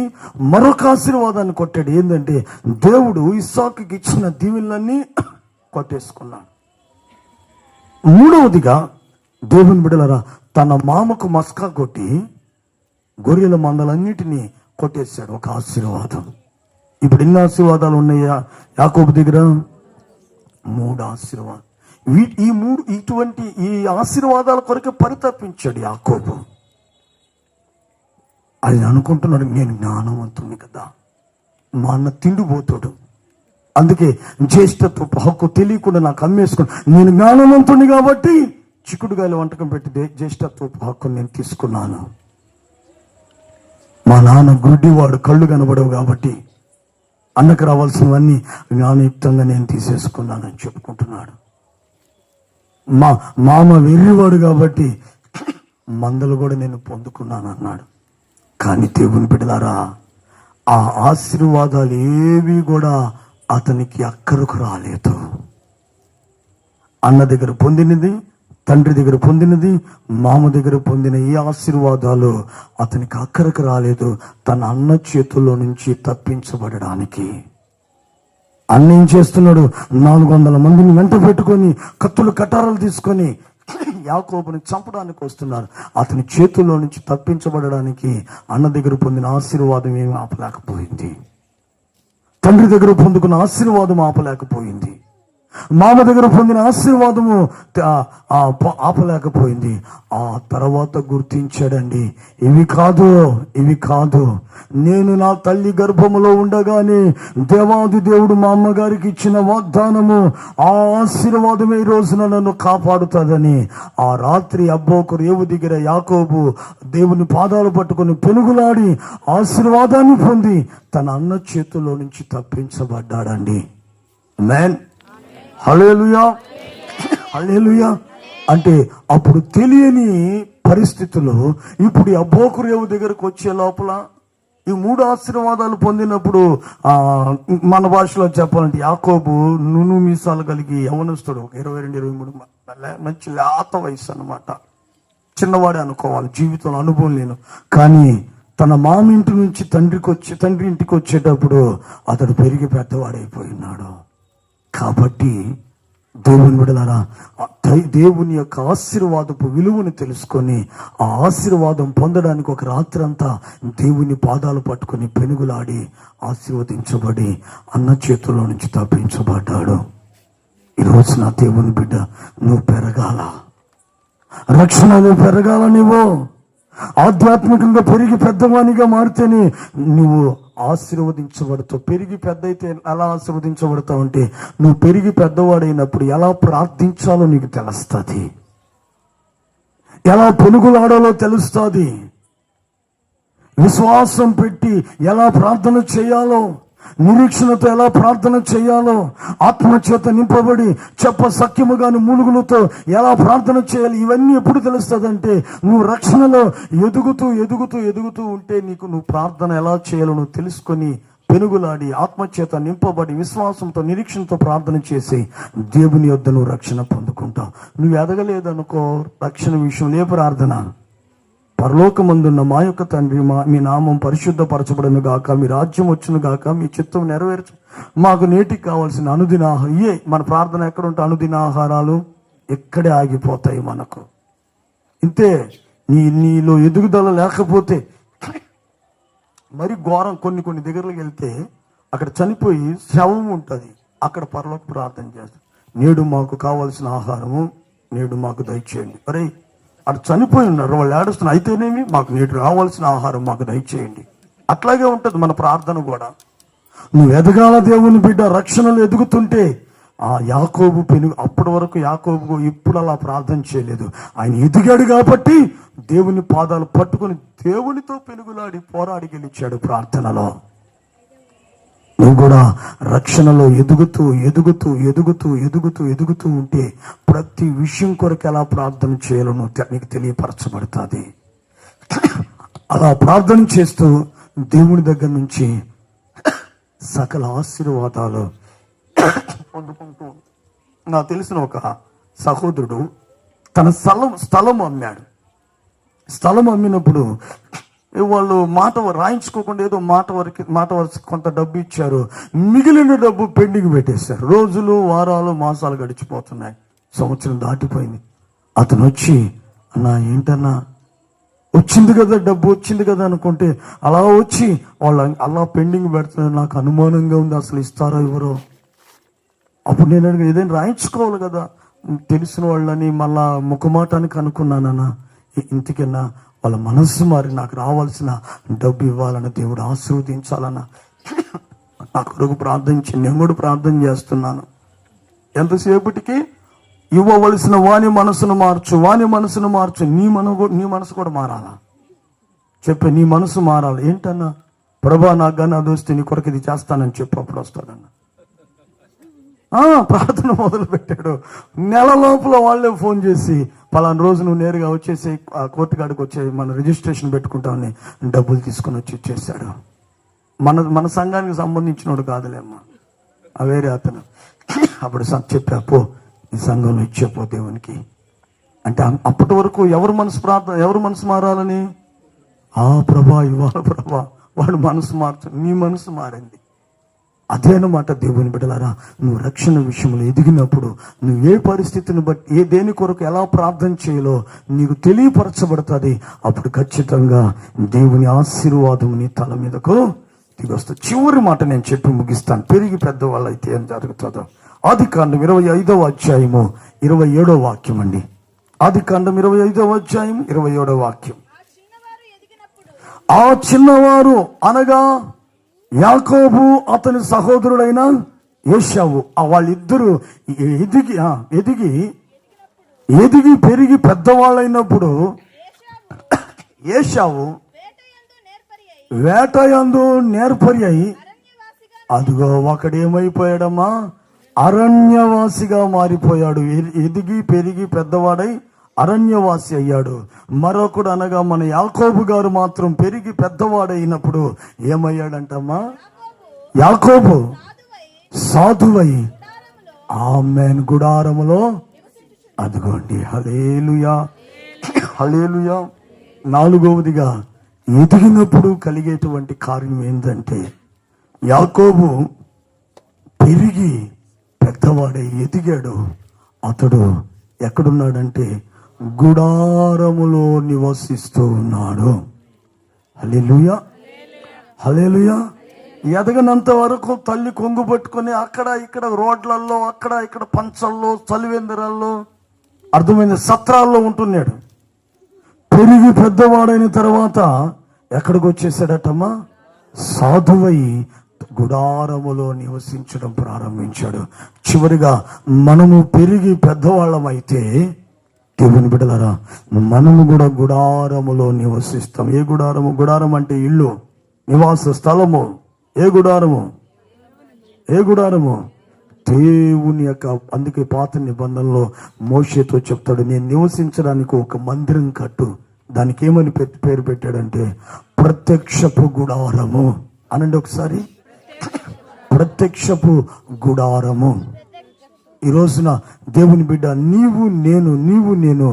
Speaker 1: మరొక ఆశీర్వాదాన్ని కొట్టాడు. ఏంటంటే దేవుడు ఇస్సాకుకి ఇచ్చిన దీవెనలన్నీ కొట్టేసుకున్నాడు. మూడవదిగా దేవుని బిడ్డలారా, తన మామకు మస్కా కొట్టి గొర్రెల మందలన్నిటినీ కొట్టేశాడు. ఒక ఆశీర్వాదం. ఇప్పుడు ఎన్ని ఆశీర్వాదాలు ఉన్నాయా యాకోబు దగ్గర? 3 ఆశీర్వాదాలు. ఈ ఆశీర్వాదాల కొరకు పరితపించాడు యాకోబు. ఆయన అనుకుంటున్నాడు, నేను జ్ఞానవంతుని కదా, మా అన్న తిండిపోతాడు, అందుకే జ్యేష్ఠత్వపు హక్కు తెలియకుండా నాకు అమ్మేసుకుని, నేను జ్ఞానవంతుని కాబట్టి చిక్కుడుగాయల వంటకం పెట్టి జ్యేష్ఠత్వపు హక్కును నేను తీసుకున్నాను. మా నాన్న గుడ్డివాడు, కళ్ళు కనబడవు కాబట్టి అన్నకు రావాల్సినవన్నీ జ్ఞానయుక్తంగా నేను తీసేసుకున్నానని చెప్పుకుంటున్నాడు. మా మామ వెర్రివాడు కాబట్టి మందలు కూడా నేను పొందుకున్నాను అన్నాడు. కానీ దేవుని బిడ్డలారా, ఆ ఆశీర్వాదాలు ఏవి కూడా అతనికి అక్కరకు రాలేదు. అన్న దగ్గర పొందినది, తండ్రి దగ్గర పొందినది, మామ దగ్గర పొందిన ఈ ఆశీర్వాదాలు అతనికి అక్కరకు రాలేదు. తన అన్న చేతుల్లో నుంచి తప్పించబడడానికి అన్న ఏం చేస్తున్నాడు? 400 మందిని వెంట పెట్టుకొని కత్తులు కటారాలు తీసుకొని యాకోబుని చంపడానికి వస్తున్నారు. అతని చేతుల్లో నుంచి తప్పించబడడానికి అన్న దగ్గర పొందిన ఆశీర్వాదం ఏమి ఆపలేకపోయింది. తండ్రి దగ్గర పొందుకున్న ఆశీర్వాదం ఆపలేకపోయింది. మామ దగ్గర పొందిన ఆశీర్వాదము ఆపలేకపోయింది. ఆ తర్వాత గుర్తించాడండి, ఇవి కాదు. నేను నా తల్లి గర్భములో ఉండగానే దేవాది దేవుడు మా అమ్మగారికి ఇచ్చిన వాగ్దానము, ఆ ఆశీర్వాదమే ఈ రోజున నన్ను కాపాడుతుందని. ఆ రాత్రి అబ్బోకు రేవు దగ్గర యాకోబు దేవుని పాదాలు పట్టుకుని పెనుగులాడి ఆశీర్వాదాన్ని పొంది తన అన్న చేతుల్లో నుంచి తప్పించబడ్డాడండి. ఆమేన్. హల్లెలూయా. హల్లెలూయా. అంటే అప్పుడు తెలియని పరిస్థితుల్లో ఇప్పుడు అబ్బోకు రేవు దగ్గరకు వచ్చే లోపల ఈ 3 ఆశీర్వాదాలు పొందినప్పుడు మన భాషలో చెప్పాలంటే యాకోబు నును మీసాలు కలిగి యవనస్తుడు, 22-23 మంచి లేత వయసు అన్నమాట. చిన్నవాడే అనుకోవాలి, జీవితంలో అనుభవం లేను. కానీ తన మామ ఇంటి నుంచి తండ్రి ఇంటికి వచ్చేటప్పుడు అతడు పెరిగి పెద్దవాడైపోయినాడు. కాబట్టి దేవుని బిడ్డలారా, దేవుని యొక్క ఆశీర్వాదపు విలువను తెలుసుకొని ఆ ఆశీర్వాదం పొందడానికి ఒక రాత్రంతా దేవుని పాదాలు పట్టుకొని పెనుగులాడి ఆశీర్వదించబడి అన్న చేతుల్లో నుంచి తప్పించబడ్డాడు. ఈరోజు నా దేవుని బిడ్డ, నువ్వు పెరగాల, రక్షణలో పెరగాల, నువ్వు ఆధ్యాత్మికంగా పెరిగి పెద్దవానిగా మారితేనే నువ్వు ఆశీర్వదించబడతావు. పెరిగి పెద్ద అయితే ఎలా ఆశీర్వదించబడతావు అంటే, నువ్వు పెరిగి పెద్దవాడైనప్పుడు ఎలా ప్రార్థించాలో నీకు తెలుస్తుంది, ఎలా పెనుగులాడాలో తెలుస్తుంది, విశ్వాసం పెట్టి ఎలా ప్రార్థన చేయాలో, నిరీక్షణతో ఎలా ప్రార్థన చేయాలో, ఆత్మచేత నింపబడి సఖ్యముగాని మూలుగులతో ఎలా ప్రార్థన చేయాలి, ఇవన్నీ ఎప్పుడు తెలుస్తుందంటే నువ్వు రక్షణలో ఎదుగుతూ ఎదుగుతూ ఎదుగుతూ ఉంటే నువ్వు ప్రార్థన ఎలా చేయాలో నువ్వు తెలుసుకొని పెనుగులాడి ఆత్మచేత నింపబడి విశ్వాసంతో నిరీక్షణతో ప్రార్థన చేసి దేవుని యొద్ద నువ్వు రక్షణ పొందుకుంటావు. నువ్వు ఎదగలేదనుకో, రక్షణ విషయంలో ప్రార్థన, పరలోకమందున్న మా యొక్క తండ్రి, మీ నామం పరిశుద్ధపరచబడును గాక, మీ రాజ్యం వచ్చును గాక, మీ చిత్తం నెరవేర్చు, మాకు నేటికి కావాల్సిన అనుదిన మన ప్రార్థన ఎక్కడ ఉంటే అనుదిన ఆహారాలు ఎక్కడే ఆగిపోతాయి మనకు. ఇంతే, నీలో ఎదుగుదల లేకపోతే మరి ఘోరం. కొన్ని దగ్గరకి వెళ్తే అక్కడ చనిపోయి శవం ఉంటుంది, అక్కడ పరలోక ప్రార్థన చేస్తారు, నేడు మాకు కావాల్సిన ఆహారము నేడు మాకు దయచేయండి. అరే, అటు చనిపోయి ఉన్నారు, వాళ్ళు ఏడుస్తున్నారు, అయితేనేమి మాకు నేడు రావాల్సిన ఆహారం మాకు దయచేయండి. అట్లాగే ఉంటుంది మన ప్రార్థన కూడా. నువ్వు ఎదగాల దేవుని బిడ్డ, రక్షణలు ఎదుగుతుంటే ఆ యాకోబు అప్పటి వరకు యాకోబు ఇప్పుడు అలా ప్రార్థన చేయలేదు. ఆయన ఎదిగాడు కాబట్టి దేవుని పాదాలు పట్టుకుని దేవునితో పెనుగులాడి పోరాడి గెలిచాడు ప్రార్థనలో. నువ్వు కూడా రక్షణలో ఎదుగుతూ ఎదుగుతూ ఎదుగుతూ ఎదుగుతూ ఎదుగుతూ ఉంటే ప్రతి విషయం కొరకు ఎలా ప్రార్థన చేయాలో నీకు తెలియపరచబడుతుంది. అలా ప్రార్థన చేస్తూ దేవుని దగ్గర నుంచి సకల ఆశీర్వాదాలు పొందుకుంటూ, నాకు తెలిసిన ఒక సహోదరుడు తన స్థలం అమ్మాడు. స్థలం అమ్మినప్పుడు వాళ్ళు మాట రాయించుకోకుండా ఏదో మాట వరకు కొంత డబ్బు ఇచ్చారు, మిగిలిన డబ్బు పెండింగ్ పెట్టేశారు. రోజులు, వారాలు, మాసాలు గడిచిపోతున్నాయి, సంవత్సరం దాటిపోయింది. అతను వచ్చి, అన్నా ఏంటన్నా, వచ్చింది కదా డబ్బు, వచ్చింది కదా అనుకుంటే అలా వచ్చి వాళ్ళు అలా పెండింగ్ పెడుతున్నారు, నాకు అనుమానంగా ఉంది, అసలు ఇస్తారో ఎవరో. అప్పుడు నేను అడిగిన, ఏదైనా రాయించుకోవాలి కదా, తెలిసిన వాళ్ళని మళ్ళా ముఖమాటానికి అనుకున్నానన్నా. ఇంటికన్నా వాళ్ళ మనస్సు మారి నాకు రావాల్సిన డబ్బు ఇవ్వాలన్న, దేవుడు ఆశీర్వదించాలన్న నా కొరకు ప్రార్థించి నేను కూడా ప్రార్థన చేస్తున్నాను. ఎంతసేపటికి ఇవ్వవలసిన వాని మనసును మార్చు, నీ మనసు కూడా మారాలా చెప్పే, నీ మనసు మారాలి. ఏంటన్నా, ప్రభా నాకు కానీ అది వస్తే నీ కొరకు ఇది చేస్తానని చెప్పు, అప్పుడు వస్తాడన్న. ప్రార్థన మొదలు పెట్టాడు. నెల లోపల వాళ్ళే ఫోన్ చేసి, పలానా రోజు నువ్వు నేరుగా వచ్చేసి కోర్టు కాడికి వచ్చే మన రిజిస్ట్రేషన్ పెట్టుకుంటామని డబ్బులు తీసుకుని వచ్చి ఇచ్చేసాడు. మన సంఘానికి సంబంధించినోడు కాదులేమ్మా, వేరే అతను. అప్పుడు చెప్పా, ఈ సంఘంలో ఇచ్చేపో దేవునికి అంటే. అప్పటి వరకు ఎవరు మనసు మారాలని, ప్రభా ఇవ్వాలి ప్రభా, వాడు మనసు మార్చు, నీ మనసు మారింది. అదేనమాట దేవుని బిడ్డలారా, నువ్వు రక్షణ విషయంలో ఎదిగినప్పుడు నువ్వు ఏ పరిస్థితిని బట్టి దేని కొరకు ఎలా ప్రార్థన చేయాలో నీకు తెలియపరచబడుతుంది. అప్పుడు ఖచ్చితంగా దేవుని ఆశీర్వాదం నీ తల మీదకు దిగొస్తుంది. చివరి మాట నేను చెప్పి ముగిస్తాను. పెరిగి పెద్దవాళ్ళు అయితే ఏం జరుగుతుందో. ఆదికాండం 25వ అధ్యాయము 27వ వాక్యం అండి. ఆదికాండం 25వ అధ్యాయం 27వ వాక్యం. ఆ చిన్నవారు అనగా యాకోబు అతని సహోదరుడైన ఏశావు, వాళ్ళిద్దరూ ఎదిగి పెరిగి పెద్దవాళ్ళైనప్పుడు ఏశావు వేటయందు నేర్పరి అయి, అదిగో ఒకడేమైపోయాడమ్మా, అరణ్యవాసిగా మారిపోయాడు. ఎదిగి పెరిగి పెద్దవాడై అరణ్యవాసి అయ్యాడు. మరొకడు అనగా మన యాకోబు గారు మాత్రం పెరిగి పెద్దవాడైనప్పుడు ఏమయ్యాడంటమ్మా, యాకోబు సాధువై ఆమేన్ గుడారములో, అదిగోండి హల్లెలూయా హల్లెలూయా. 4వదిగా ఎదిగినప్పుడు కలిగేటువంటి కార్యం ఏంటంటే, యాకోబు పెరిగి పెద్దవాడై ఎదిగాడు. అతడు ఎక్కడున్నాడంటే గుడారములో నివసిస్తూ ఉన్నాడు. హల్లెలూయా, హల్లెలూయా. ఎదగనంత వరకు తల్లి కొంగు పట్టుకొని అక్కడ ఇక్కడ రోడ్లలో, అక్కడ ఇక్కడ పంచల్లో, చలివేంద్రాల్లో, అర్థమైన సత్రాల్లో ఉంటున్నాడు. పెరిగి పెద్దవాడైన తర్వాత ఎక్కడికి వచ్చేసాడటమ్మా? సాధువై గుడారములో నివసించడం ప్రారంభించాడు. చివరిగా మనము పెరిగి పెద్దవాళ్ళమైతే దేవుని బిడ్డలారా, మనము కూడా గుడారములో నివసిస్తాం. ఏ గుడారము? గుడారం అంటే ఇల్లు, నివాస స్థలము. ఏ గుడారము? ఏ గుడారము? దేవుని యొక్క. అందుకే పాత నిబంధనలో మోషేతో చెప్తాడు, నేను నివసించడానికి ఒక మందిరం కట్టు. దానికి ఏమని పేరు పెట్టాడంటే ప్రత్యక్షపు గుడారము. అనండి ఒకసారి, ప్రత్యక్షపు గుడారము. ఈ రోజున దేవుని బిడ్డ, నీవు నేను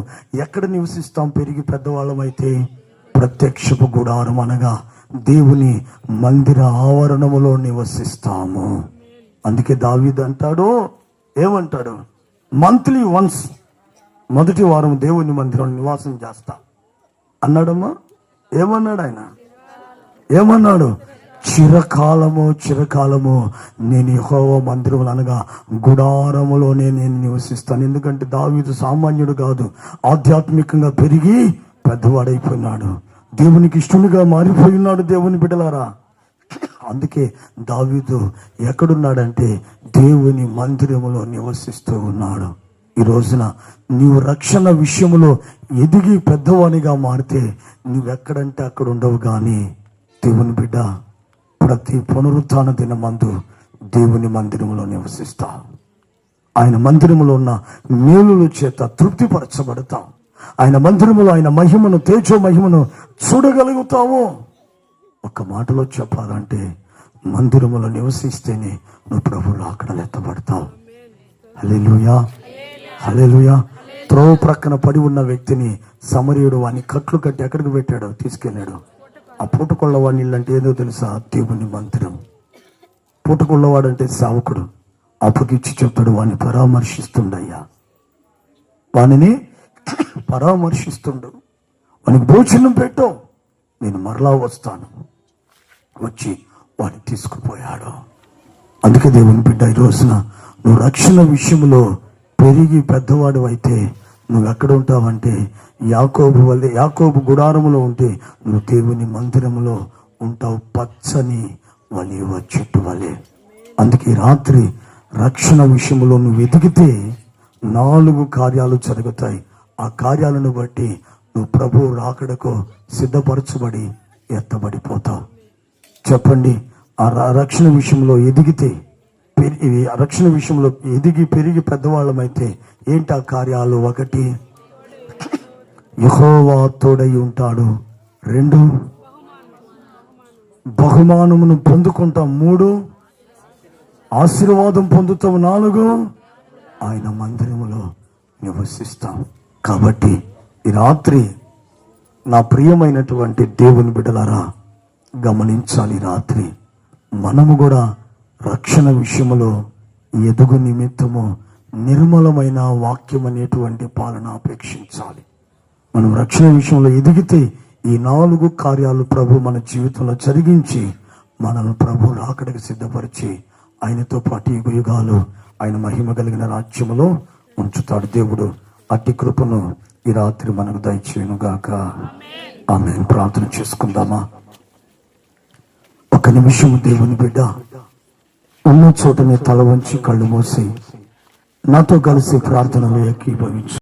Speaker 1: ఎక్కడ నివసిస్తాం? పెరిగి పెద్దవాళ్ళమైతే ప్రత్యక్షపు గుడారం అనగా దేవుని మందిర ఆవరణములో నివసిస్తాము. అందుకే దావీదు అంటాడు, ఏమంటాడు? మంత్లీ వన్స్, మొదటి వారం దేవుని మందిరంలో నివాసం చేస్తా అన్నాడమ్మా. ఏమన్నాడు ఆయన? ఏమన్నాడు? చిరకాలము నేను యెహోవా మందిరం అనగా గుడారములోనే నేను నివసిస్తాను. ఎందుకంటే దావీదు సామాన్యుడు కాదు, ఆధ్యాత్మికంగా పెరిగి పెద్దవాడైపోయినాడు, దేవునికి ఇష్టముగా మారిపోయినాడు. దేవుని బిడ్డలారా, అందుకే దావీదు ఎక్కడున్నాడంటే దేవుని మందిరములో నివసిస్తూ ఉన్నాడు. ఈ రోజున నీవు రక్షణ విషయంలో ఎదిగి పెద్దవానిగా మారితే నువ్వెక్కడంటే అక్కడ ఉండవు. కానీ దేవుని బిడ్డ, ప్రతి పునరుత్థాన దినమందు దేవుని మందిరములో నివసిస్తాం. ఆయన మందిరములో ఉన్న మేలుల చేత తృప్తిపరచబడతాం. ఆయన మందిరములో ఆయన మహిమను, తేజో మహిమను చూడగలుగుతావు. ఒక్క మాటలో చెప్పాలంటే, మందిరములో నివసిస్తేనే నువ్వు ప్రభువులో అక్కడ ఎత్తబడతావు. హల్లెలూయా, హల్లెలూయా. త్రోవ ప్రక్కన పడి ఉన్న వ్యక్తిని సమరయుడు వాని కట్లు కట్టి ఎక్కడికి పెట్టాడు? తీసుకెళ్ళాడు. ఆ పూటకొళ్ళవాడి ఇల్లు అంటే ఏదో తెలుసా? దేవుని మందిరం. పూటకొళ్ళవాడంటే సేవకుడు. అప్పగిచ్చి చెప్తాడు, వాడిని పరామర్శిస్తుండయ్యా, వానిని పరామర్శిస్తుండు, వానికి భోజనం పెట్టు, నేను మరలా వస్తాను. వచ్చి వాడిని తీసుకుపోయాడు. అందుకే దేవుని బిడ్డ, ఈ రోజున నువ్వు రక్షణ విషయంలో పెరిగి పెద్దవాడు అయితే నువ్వు ఎక్కడ ఉంటావంటే యాకోబు వల్లే. యాకోబు గుడారములో ఉంటే నువ్వు దేవుని మందిరములో ఉంటావు, పచ్చని వలివ చెట్టు వలె. అందుకే రాత్రి రక్షణ విషయంలో నువ్వు ఎదిగితే 4 కార్యాలు జరుగుతాయి. ఆ కార్యాలను బట్టి నువ్వు ప్రభు రాకడకు సిద్ధపరచబడి ఎత్తబడిపోతావు. చెప్పండి, ఆ రక్షణ విషయంలో ఎదిగితే, రక్షణ విషయంలో ఎదిగి పెరిగి పెద్దవాళ్ళమైతే ఏంటి ఆ కార్యాలు? 1, యెహోవా తోడై ఉంటాడు. 2, బహుమానమును పొందుకుంటాం. 3, ఆశీర్వాదం పొందుతాం. 4, ఆయన మందిరములో నివసిస్తాం. కాబట్టి ఈ రాత్రి నా ప్రియమైనటువంటి దేవుని బిడ్డలారా, గమనించాలి. రాత్రి మనము కూడా రక్షణ విషయంలో ఎదుగు నిమిత్తము నిర్మలమైన వాక్యం అనేటువంటి పాలన అపేక్షించాలి. మనం రక్షణ విషయంలో ఎదిగితే ఈ 4 కార్యాలు ప్రభు మన జీవితంలో జరిగించి మనల్ని ప్రభు రాకడకు సిద్ధపరిచి ఆయనతో పాటు యుగాలు ఆయన మహిమ కలిగిన రాజ్యములో ఉంచుతాడు. దేవుడు అట్టి కృపను ఈ రాత్రి మనకు దయచేయును గాక. ఆమేన్. ప్రార్థన చేసుకుందామా? ఒక నిమిషము దేవుని బిడ్డ ఉన్న చోటనే తల వంచి కళ్ళు మూసి నాతో కలిసి ప్రార్థనలో ఏకీభవించు.